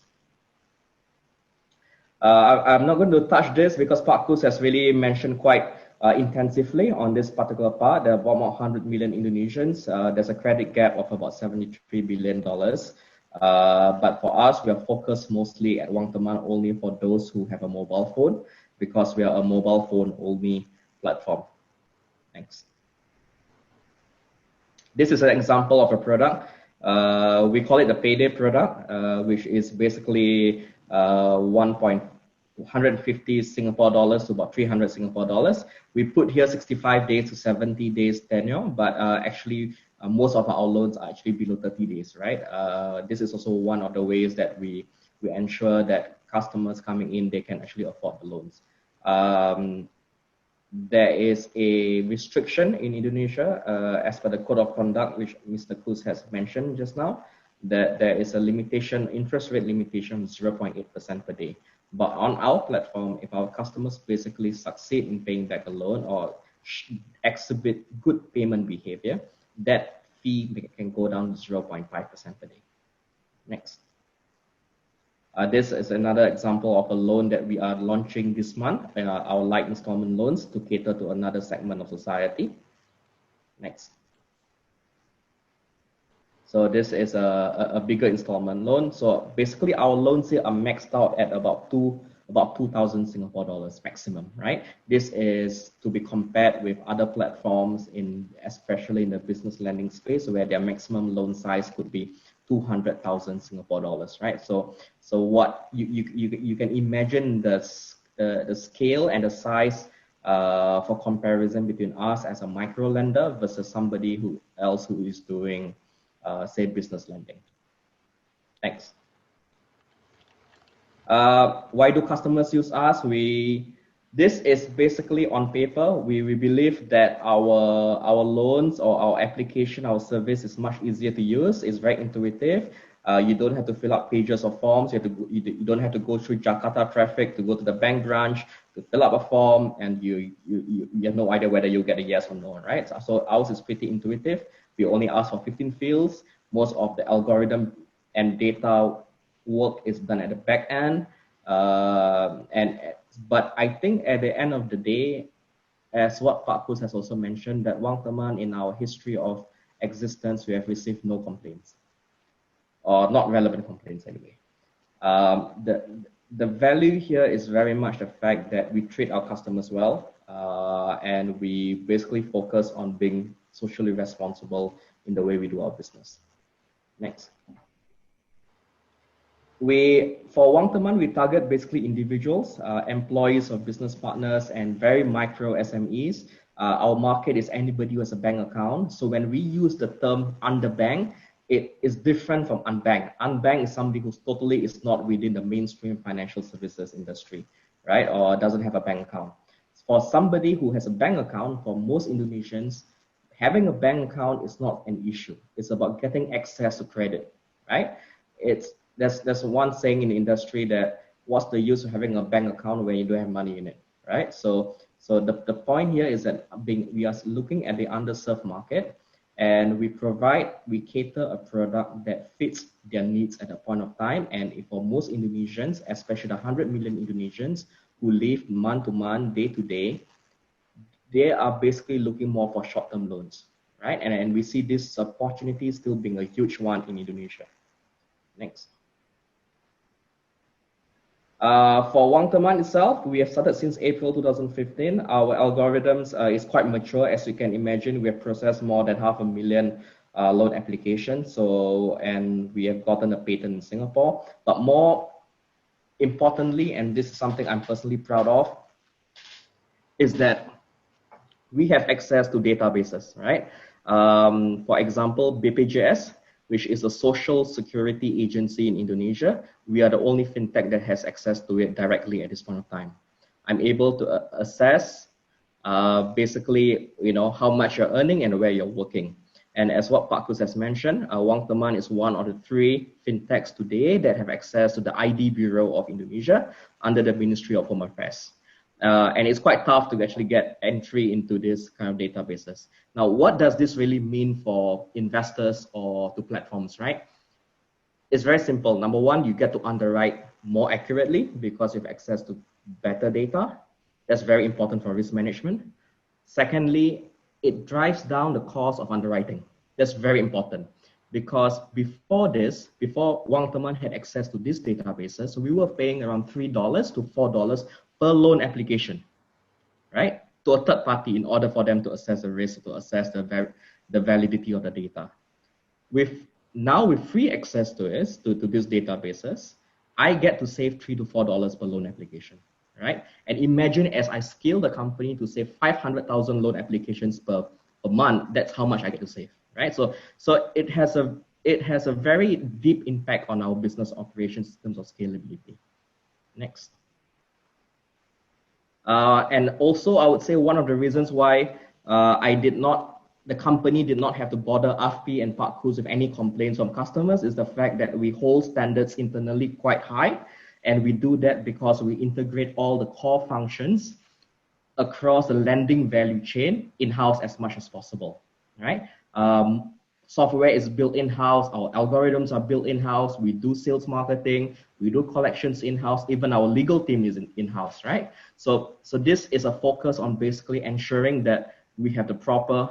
I'm not going to touch this because Pak Kus has really mentioned quite intensively on this particular part. There are about 100 million Indonesians. There's a credit gap of about $73 billion. But for us, we are focused mostly at UangTeman only for those who have a mobile phone, because we are a mobile phone only platform. Thanks. This is an example of a product. We call it the payday product, which is basically 150 Singapore dollars to about 300 Singapore dollars. We put here 65 days to 70 days tenure, but actually most of our loans are actually below 30 days, right? This is also one of the ways that we ensure that customers coming in, they can actually afford the loans. There is a restriction in Indonesia, as per the code of conduct, which Mr. Kus has mentioned just now, that there is a limitation, interest rate limitation of 0.8% per day. But on our platform, if our customers basically succeed in paying back a loan or exhibit good payment behavior, that fee can go down to 0.5% per day. Next. This is another example of a loan that we are launching this month, our light installment loans, to cater to another segment of society. Next. So this is a bigger installment loan. So basically our loans here are maxed out at about 2,000 Singapore dollars maximum, right? This is to be compared with other platforms especially in the business lending space, where their maximum loan size could be 200,000 Singapore dollars, right? So what you can imagine the scale and the size for comparison between us as a micro lender versus somebody who is doing say business lending. Thanks. Why do customers use us? This is basically on paper. We believe that our loans or our application, our service is much easier to use. It's very intuitive. You don't have to fill out pages of forms. You don't have to go through Jakarta traffic to go to the bank branch to fill up a form, and you have no idea whether you'll get a yes or no, right? So ours is pretty intuitive. We only ask for 15 fields. Most of the algorithm and data work is done at the back end. But I think at the end of the day, as what Pak Kus has also mentioned, that UangTeman, in our history of existence, we have received no complaints, or not relevant complaints anyway. The value here is very much the fact that we treat our customers well, and we basically focus on being socially responsible in the way we do our business. Next. For UangTeman, we target basically individuals, employees of business partners, and very micro SMEs. Our market is anybody who has a bank account. So when we use the term underbanked, it is different from unbanked. Unbanked is somebody who's totally is not within the mainstream financial services industry, right? Or doesn't have a bank account. For somebody who has a bank account, for most Indonesians, having a bank account is not an issue. It's about getting access to credit, right? There's one saying in the industry that what's the use of having a bank account when you don't have money in it, right? So the point here is that we are looking at the underserved market, and we cater a product that fits their needs at a point of time. And for most Indonesians, especially the 100 million Indonesians who live month to month, day to day, they are basically looking more for short-term loans, right? And we see this opportunity still being a huge one in Indonesia. Next. For UangTeman itself, we have started since April 2015. Our algorithms is quite mature. As you can imagine, we have processed more than 500,000 loan applications. And we have gotten a patent in Singapore. But more importantly, and this is something I'm personally proud of, is that we have access to databases, right? For example, BPJS, which is a social security agency in Indonesia. We are the only fintech that has access to it directly at this point of time. I'm able to assess basically, how much you're earning and where you're working. And as what Pak Kus has mentioned, UangTeman is one of the 3 fintechs today that have access to the ID Bureau of Indonesia under the Ministry of Home Affairs. And it's quite tough to actually get entry into this kind of databases. Now, what does this really mean for investors or to platforms, right? It's very simple. Number one, you get to underwrite more accurately because you have access to better data. That's very important for risk management. Secondly, it drives down the cost of underwriting. That's very important because before UangTeman had access to these databases, we were paying around $3 to $4 per loan application, right? To a third party in order for them to assess the risk, to assess the validity of the data. Now with free access to these databases, I get to save $3 to $4 per loan application, right? And imagine as I scale the company to save 500,000 loan applications per month, that's how much I get to save, right? So it has a very deep impact on our business operations in terms of scalability. Next. And also, I would say one of the reasons why the company did not have to bother AFPI and Pak Kus with any complaints from customers is the fact that we hold standards internally quite high. And we do that because we integrate all the core functions across the lending value chain in-house as much as possible, right? Software is built in-house, our algorithms are built in-house, we do sales marketing, we do collections in-house, even our legal team is in-house, right? So this is a focus on basically ensuring that we have the proper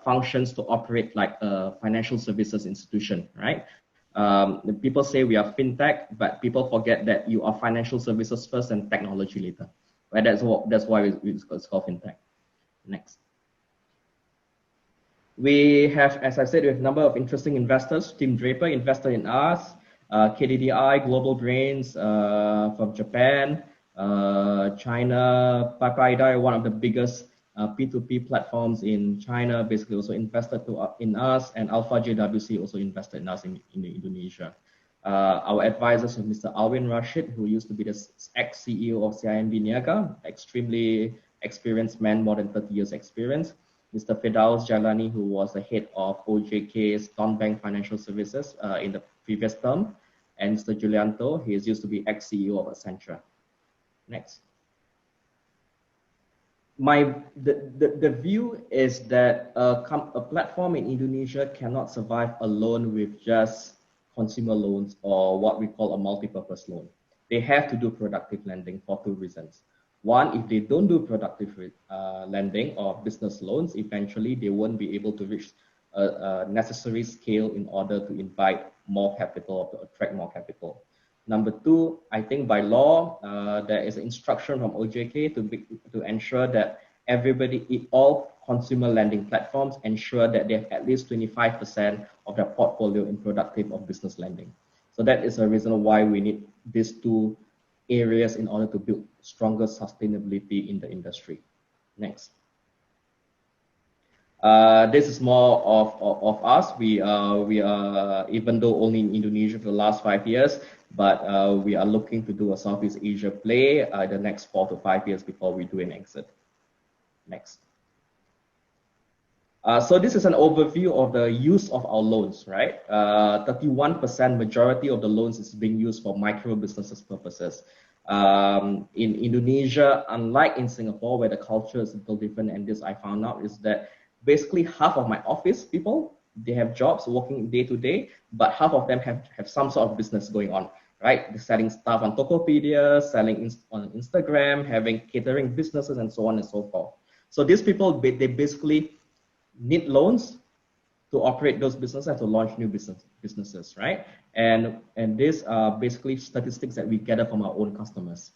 functions to operate like a financial services institution, right? People say we are fintech, but people forget that you are financial services first and technology later, right? That's why it's called fintech. Next. We have, as I said, we have a number of interesting investors. Tim Draper invested in us, KDDI, Global Brains from Japan, China, Papaida, one of the biggest P2P platforms in China, basically also invested in us, and Alpha JWC also invested in us in Indonesia. Our advisors are Mr. Alwin Rashid, who used to be the ex-CEO of CIMB Niaga, extremely experienced man, more than 30 years experience. Mr. Firdaus Jalani, who was the head of OJK's non-bank financial services in the previous term, and Mr. Giulianto, he is used to be ex-CEO of Accenture. Next. The view is that a platform in Indonesia cannot survive alone with just consumer loans or what we call a multi-purpose loan. They have to do productive lending for 2 reasons. One, if they don't do productive lending or business loans, eventually they won't be able to reach a necessary scale in order to invite more capital, to attract more capital. Number 2, I think by law, there is an instruction from OJK to ensure that all consumer lending platforms ensure that they have at least 25% of their portfolio in productive or business lending. So that is a reason why we need these two areas in order to build stronger sustainability in the industry. Next. This is more of us. We are, even though only in Indonesia for the last 5 years, but we are looking to do a Southeast Asia play the next 4 to 5 years before we do an exit. Next. So this is an overview of the use of our loans, right? 31% majority of the loans is being used for micro businesses purposes. In Indonesia, unlike in Singapore, where the culture is a little different, and this I found out is that basically half of my office people, they have jobs working day to day, but half of them have some sort of business going on, right? They're selling stuff on Tokopedia, selling on Instagram, having catering businesses, and so on and so forth. So these people, they basically need loans to operate those businesses and to launch new businesses, right? And these are basically statistics that we gather from our own customers.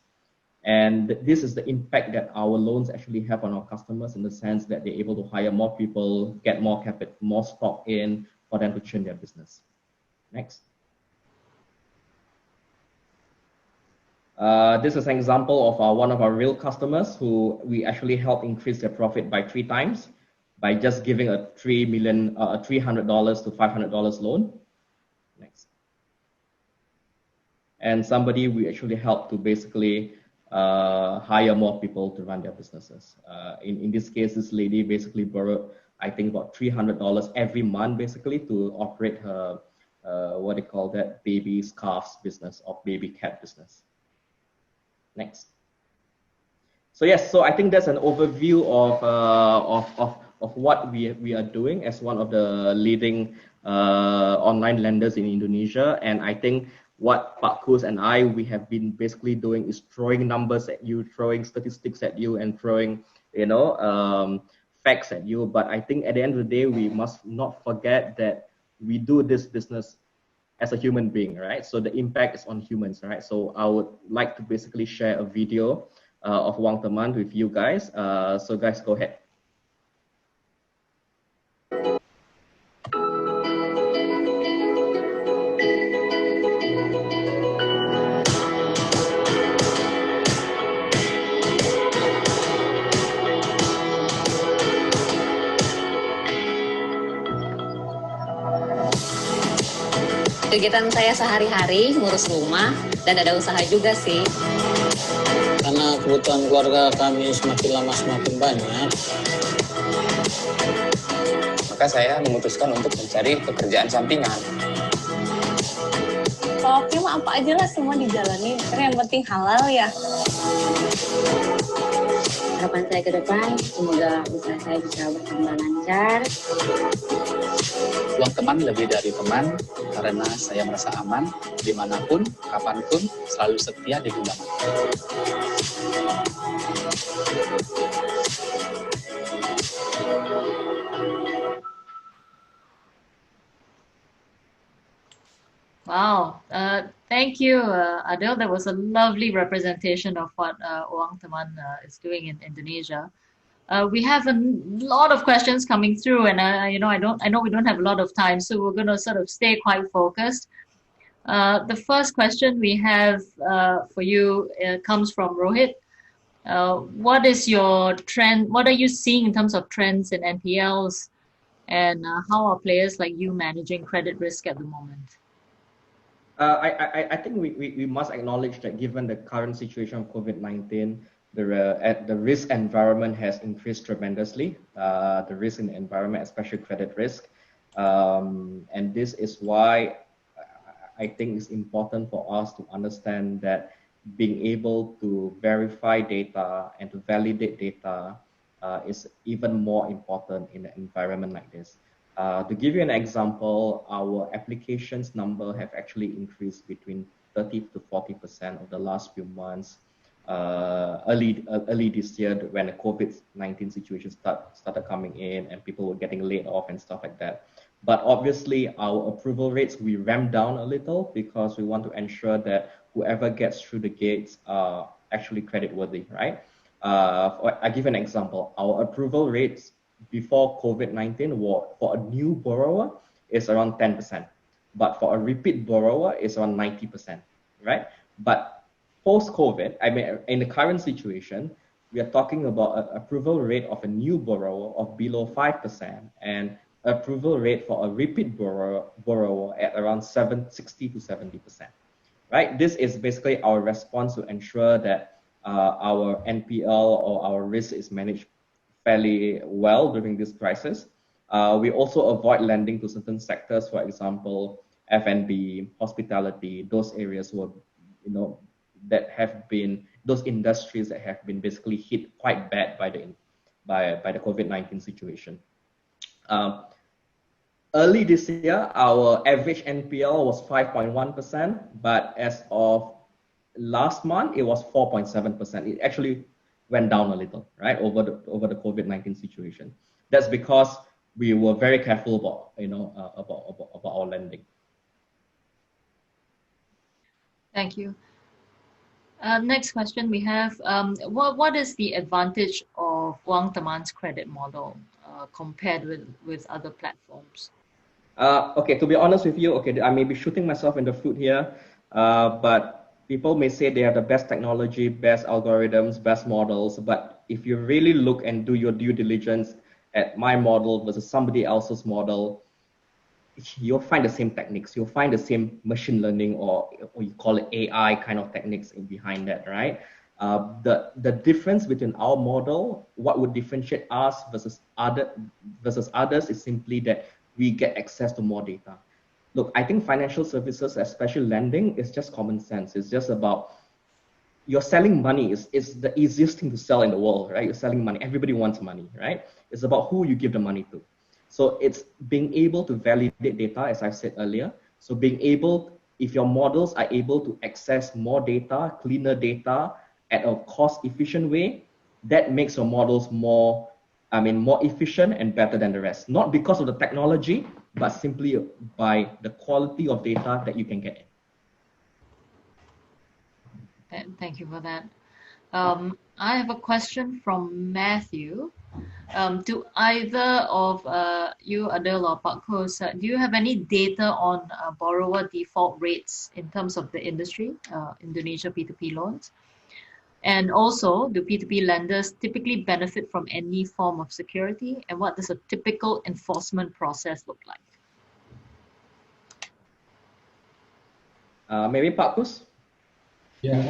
And this is the impact that our loans actually have on our customers, in the sense that they're able to hire more people, get more capital, more stock in for them to change their business. Next. This is an example of one of our real customers who we actually help increase their profit by 3 times by just giving a $300 to $500 loan. Next. And somebody we actually help to basically hire more people to run their businesses. In this case, this lady basically borrowed, I think, about $300 every month basically to operate her, what they call that, baby scarves business or baby cap business. Next. So yes, so I think that's an overview of what we are doing as one of the leading online lenders in Indonesia. And I think what Pak Kus and we have been basically doing is throwing numbers at you, throwing statistics at you, and throwing, facts at you. But I think at the end of the day, we must not forget that we do this business as a human being, right? So the impact is on humans, right? So I would like to basically share a video of UangTeman with you guys. So guys, go ahead. Kegiatan saya sehari-hari ngurus rumah dan ada usaha juga sih. Karena kebutuhan keluarga kami semakin lama semakin banyak, maka saya memutuskan untuk mencari pekerjaan sampingan. Kalau oke mah apa aja lah semua dijalani, karena yang penting halal ya. Harapan saya ke depan, semoga usaha saya bisa berkembang lancar. UangTeman lebih dari teman, karena saya merasa aman, dimanapun, kapanpun, selalu setia di genggaman. Wow, thank you, Aidil. That was a lovely representation of what UangTeman is doing in Indonesia. We have a lot of questions coming through, and I know we don't have a lot of time, so we're going to sort of stay quite focused. The first question we have for you comes from Rohit. What is your trend? What are you seeing in terms of trends in NPLs, and how are players like you managing credit risk at the moment? I think we must acknowledge that given the current situation of COVID-19, the risk environment has increased tremendously. The risk in the environment, especially credit risk, and this is why I think it's important for us to understand that being able to verify data and to validate data is even more important in an environment like this. To give you an example, our applications number have actually increased between 30 to 40% of the last few months. Early this year, when the COVID-19 situation started coming in and people were getting laid off and stuff like that. But obviously, our approval rates, we ramped down a little because we want to ensure that whoever gets through the gates are actually creditworthy, right? I give an example. Our approval rates before COVID-19 for a new borrower is around 10%. but for a repeat borrower, it's around 90%, right? But post-COVID, I mean, in the current situation, we are talking about an approval rate of a new borrower of below 5% and approval rate for a repeat borrower at around 60 to 70%, right? This is basically our response to ensure that our NPL or our risk is managed fairly well during this crisis. We also avoid lending to certain sectors, for example, F&B, hospitality, those areas were, that have been, those industries that have been basically hit quite bad by the COVID-19 situation. Early this year, our average NPL was 5.1%, but as of last month, it was 4.7%. It actually went down a little, right, over the COVID-19 situation. That's because we were very careful about our lending. Thank you. Next question we have, what is the advantage of UangTeman's credit model compared with other platforms? Okay, to be honest with you, okay, I may be shooting myself in the foot here, but people may say they have the best technology, best algorithms, best models, but if you really look and do your due diligence at my model versus somebody else's model, you'll find the same techniques. You'll find the same machine learning or you call it AI kind of techniques behind that, right? The difference between our model, what would differentiate us versus others is simply that we get access to more data. Look, I think financial services, especially lending, is just common sense. It's just about you're selling money. It's the easiest thing to sell in the world, right? You're selling money. Everybody wants money, right? It's about who you give the money to. So it's being able to validate data, as I said earlier. So being able, if your models are able to access more data, cleaner data at a cost-efficient way, that makes your models more efficient and better than the rest. Not because of the technology, but simply by the quality of data that you can get. Thank you for that. I have a question from Matthew. Do either of you, Aidil or Pak Kus, do you have any data on borrower default rates in terms of the industry, Indonesia P2P loans? And also, do P2P lenders typically benefit from any form of security? And what does a typical enforcement process look like? Maybe Pak Kus? Yeah,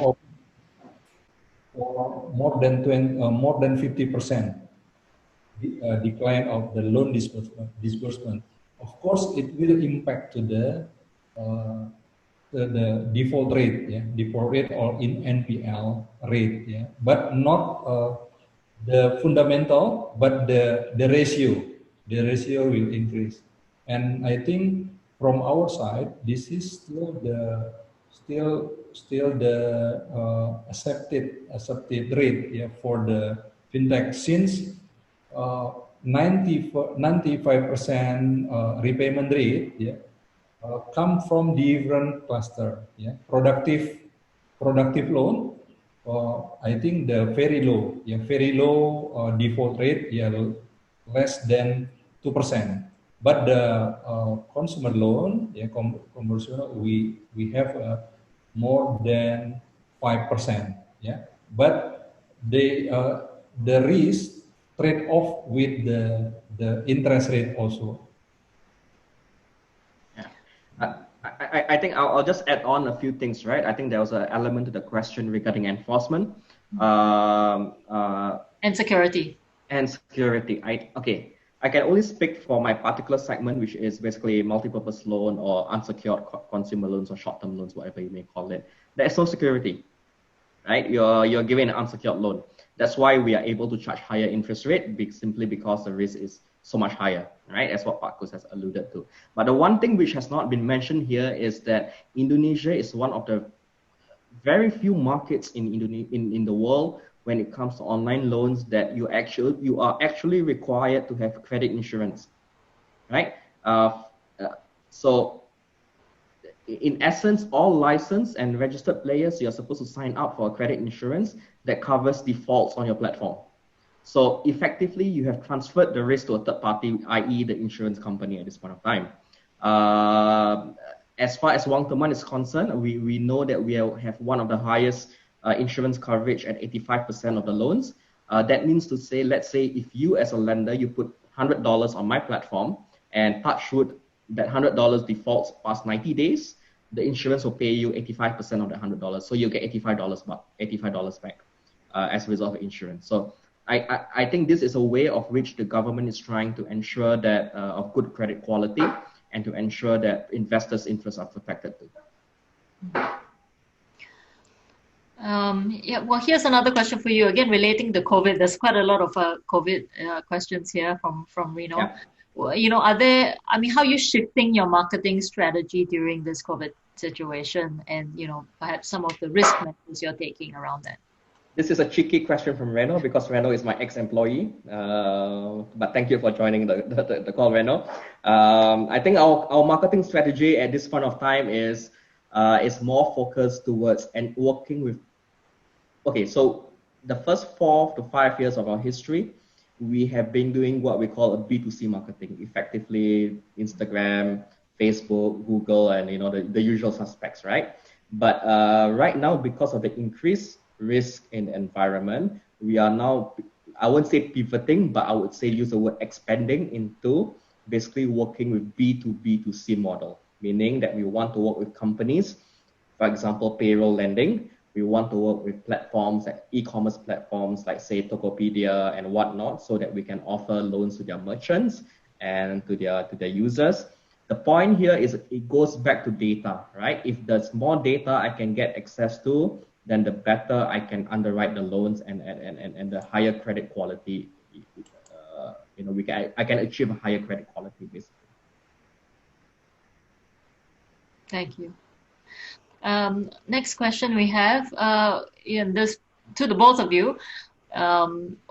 or more than 50% decline of the loan disbursement. Of course, it will impact to the default rate, or in NPL rate, but not the fundamental, but the ratio. The ratio will increase, and I think from our side, this is still the accepted rate, for the fintech, since 95% repayment rate, come from different cluster. Productive loan, I think the very low default rate, less than 2%. But the consumer loan, commercial, we have more than 5%. But the risk trade off with the interest rate also. I think I'll just add on a few things, right? I think there was an element to the question regarding enforcement. And security. And security. I can only speak for my particular segment, which is basically multi-purpose loan or unsecured consumer loans or short-term loans, whatever you may call it. There's no security, right? You're giving an unsecured loan. That's why we are able to charge higher interest rate, simply because the risk is so much higher, right? That's what Pak Kus has alluded to. But the one thing which has not been mentioned here is that Indonesia is one of the very few markets in the world when it comes to online loans that you are actually required to have credit insurance, right? So in essence, all licensed and registered players, you're supposed to sign up for a credit insurance that covers defaults on your platform. So effectively, you have transferred the risk to a third party, i.e. the insurance company at this point of time. As far as UangTeman is concerned, we know that we have one of the highest insurance coverage at 85% of the loans. That means to say, let's say if you as a lender, you put $100 on my platform and touch wood, that $100 defaults past 90 days, the insurance will pay you 85% of the $100. So you get $85 back as a result of insurance. So I think this is a way of which the government is trying to ensure that of good credit quality and to ensure that investors' interests are protected too. Yeah, well, here's another question for you. Again, relating to COVID, there's quite a lot of COVID questions here from Reno. Yeah. Well, you know, how are you shifting your marketing strategy during this COVID situation, and, you know, perhaps some of the risk measures you're taking around that? This is a cheeky question from Reno because Reno is my ex-employee. But thank you for joining the call, Reno. I think our marketing strategy at this point of time is more focused towards and working with. Okay, so the first 4 to 5 years of our history, we have been doing what we call a B2C marketing, effectively Instagram, Facebook, Google, and, you know, the usual suspects, right? But right now, because of the increased risk in the environment, we are now, I won't say pivoting, but I would say use the word expanding into basically working with B2B2C model, meaning that we want to work with companies, for example, payroll lending. We want to work with platforms like e-commerce platforms like, say, Tokopedia and whatnot, so that we can offer loans to their merchants and to their users. The point here is it goes back to data, right? If there's more data I can get access to, then the better I can underwrite the loans and the higher credit quality. You know, I can achieve a higher credit quality basically. Thank you. Next question we have, in this, to the both of you,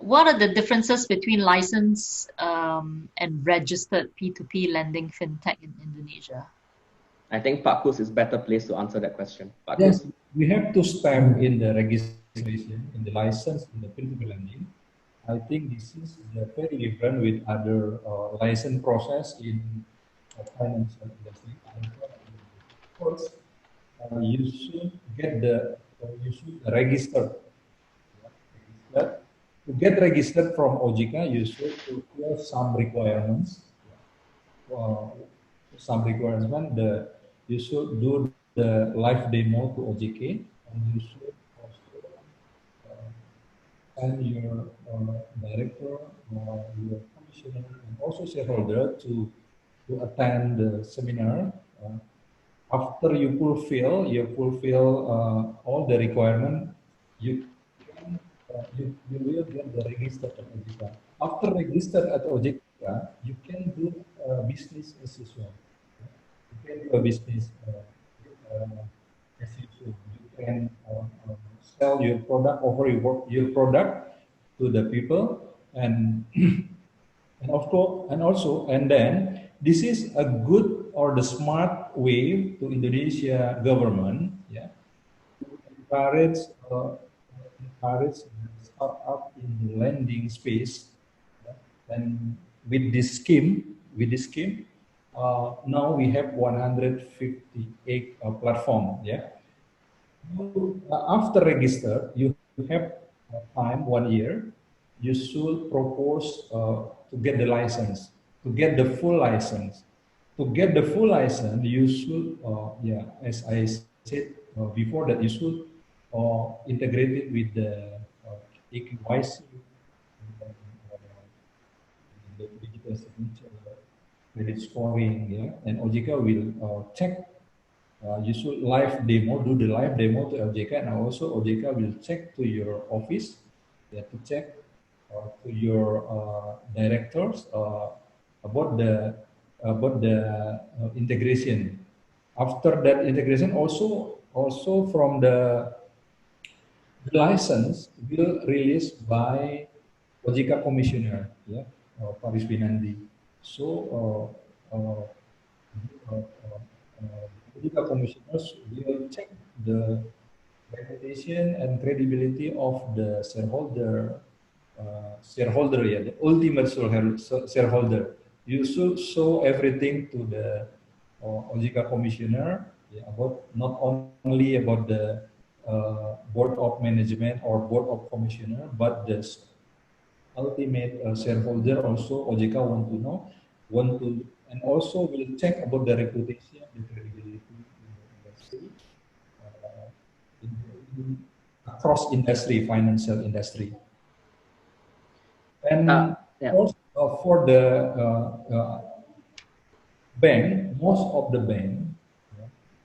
what are the differences between licensed and registered P2P lending fintech in Indonesia? I think Pak Kus is better placed to answer that question. Pak Yes, Kus? we have to stamp in the registration, in the license, in the P2P lending. I think this is very different with other license process in financial industry. First, you should get register. To get registered from OJK, you should fulfill some requirements. You should do the live demo to OJK, and you should also send your director, your commissioner, and also shareholder to attend the seminar. After you fulfill all the requirement, you will get the registered at OJK. After registered at OJK, you can do business as usual. You can do a business as usual. You can sell your product, offer your product to the people, and then this is a good or the smart way to Indonesia government, yeah, to encourage startup in the lending space. Yeah? And with this scheme, now we have 158 platform. Yeah. After register, you have time 1 year. You should propose to get the license, to get the full license. To get the full license, you should, as I said before, that you should integrate it with the KYC, the digital signature, credit scoring, yeah, and OJK will check. You should do the live demo to OJK, and also OJK will check to your office, to check to your directors about the integration. After that integration, also from the license will released by OJK Commissioner, yeah, Paris Binandi. So OJK Commissioners will check the reputation and credibility of the shareholder, the ultimate shareholder. You should show everything to the OJK commissioner, yeah, about not only about the board of management or board of commissioner, but the ultimate shareholder also OJK want to know, and also will check about the reputation, the credibility in the industry, uh, across industry, financial industry. And Yeah. also for the bank, most of the bank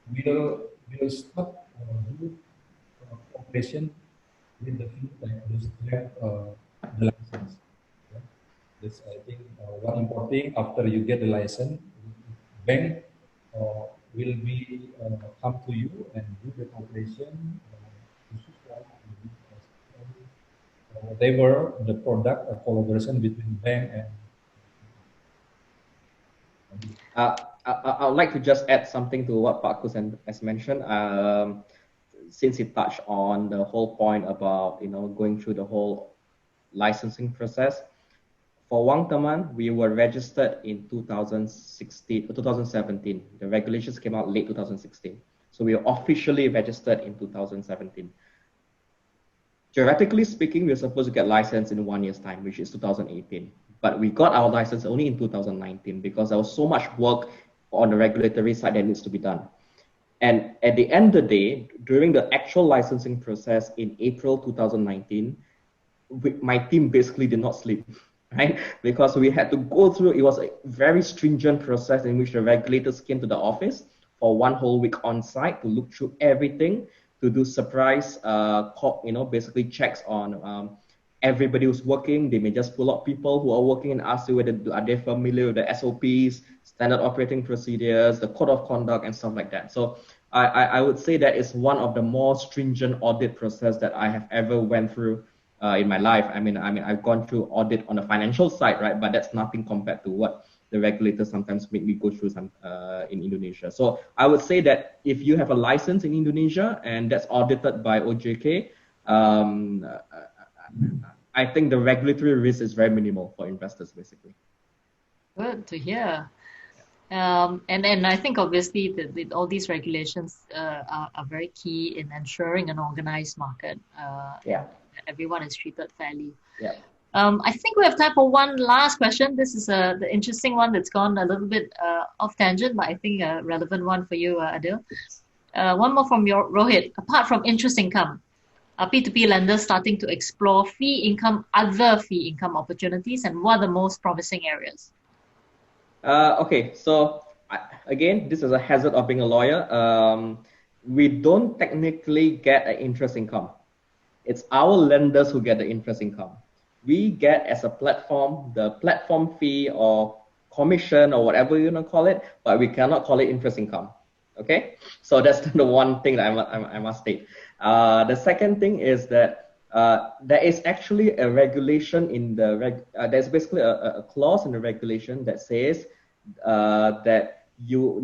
will start do cooperation with the fintech those have the license. Yeah. That's I think one important thing after you get the license, bank will be come to you and do the cooperation to support whatever the product or collaboration between bank and I would like to just add something to what Pak Kus has mentioned. Since he touched on the whole point about going through the whole licensing process, for UangTeman, we were registered in 2016, 2017. The regulations came out late 2016, so we were officially registered in 2017. Theoretically speaking, we're supposed to get licensed in 1 year's time, which is 2018. But we got our license only in 2019 because there was so much work on the regulatory side that needs to be done. And at the end of the day, during the actual licensing process in April 2019, my team basically did not sleep, right? Because we had to go through, it was a very stringent process in which the regulators came to the office for 1 whole week on site to look through everything, to do surprise, basically checks on everybody who's working. They may just pull out people who are working and ask you whether are they familiar with the SOPs, standard operating procedures, the code of conduct, and stuff like that. So I would say that is one of the more stringent audit process that I have ever went through in my life. I mean, I've gone through audit on the financial side, right? But that's nothing compared to what the regulators sometimes make me go through in Indonesia. So I would say that if you have a license in Indonesia and that's audited by OJK, I think the regulatory risk is very minimal for investors, basically. Good to hear. And I think obviously all these regulations are very key in ensuring an organized market. Yeah. Everyone is treated fairly. Yeah. I think we have time for one last question. This is the interesting one that's gone a little bit off tangent, but I think a relevant one for you, Aidil. One more from your Rohit. Apart from interest income, are P2P lenders starting to explore other fee income opportunities, and what are the most promising areas? Okay, so again, this is a hazard of being a lawyer. We don't technically get an interest income. It's our lenders who get the interest income. We get as a platform, the platform fee or commission or whatever you want to call it, but we cannot call it interest income. Okay, so that's the one thing that I must state. The second thing is that there is actually a regulation in the there's basically a clause in the regulation that says that you're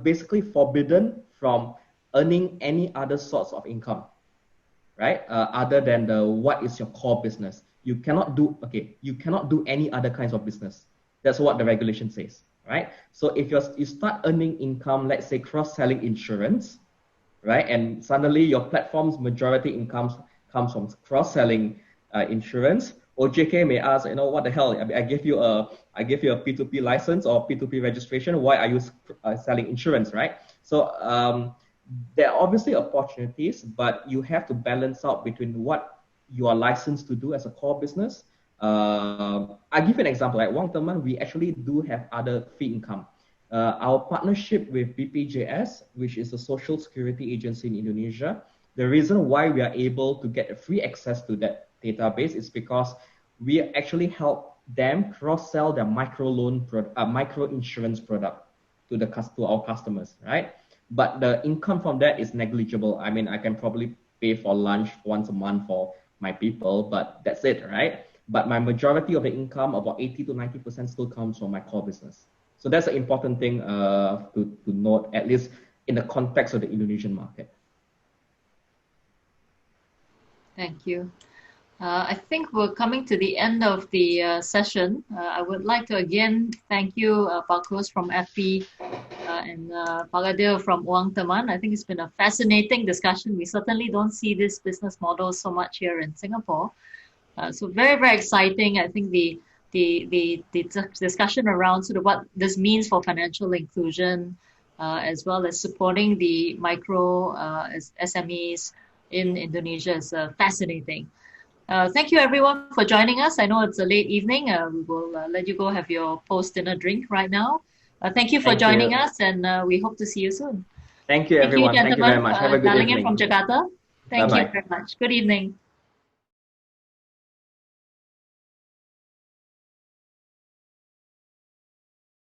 basically forbidden from earning any other sorts of income, right? Other than what is your core business. You cannot do any other kinds of business. That's what the regulation says, right? So if you start earning income, let's say cross-selling insurance, right? And suddenly your platform's majority income comes from cross-selling insurance. OJK may ask, what the hell? I give you a P2P license or P2P registration. Why are you selling insurance, right? So there are obviously opportunities, but you have to balance out between what you are licensed to do as a core business. I'll give you an example. Like UangTeman, we actually do have other fee income. Our partnership with BPJS, which is a social security agency in Indonesia, the reason why we are able to get free access to that database is because we actually help them cross-sell their micro insurance product to our customers, right? But the income from that is negligible. I mean, I can probably pay for lunch once a month for my people, but that's it, right? But my majority of the income, about 80 to 90%, still comes from my core business. So that's an important thing to note, at least in the context of the Indonesian market. Thank you. I think we're coming to the end of the session. I would like to again thank you, Pak Kus from FP and Pak Aidil from UangTeman. I think it's been a fascinating discussion. We certainly don't see this business model so much here in Singapore. So very, very exciting. I think the discussion around sort of what this means for financial inclusion, as well as supporting the micro SMEs in Indonesia is fascinating. Thank you everyone for joining us. I know it's a late evening. We will let you go have your post-dinner drink right now. Thank you for joining us, and we hope to see you soon. Thank you, Thank you, everyone. Thank you very gentlemen. much. Have a good Dialing in evening. from Jakarta. Thank you Bye-bye. very much. Good evening.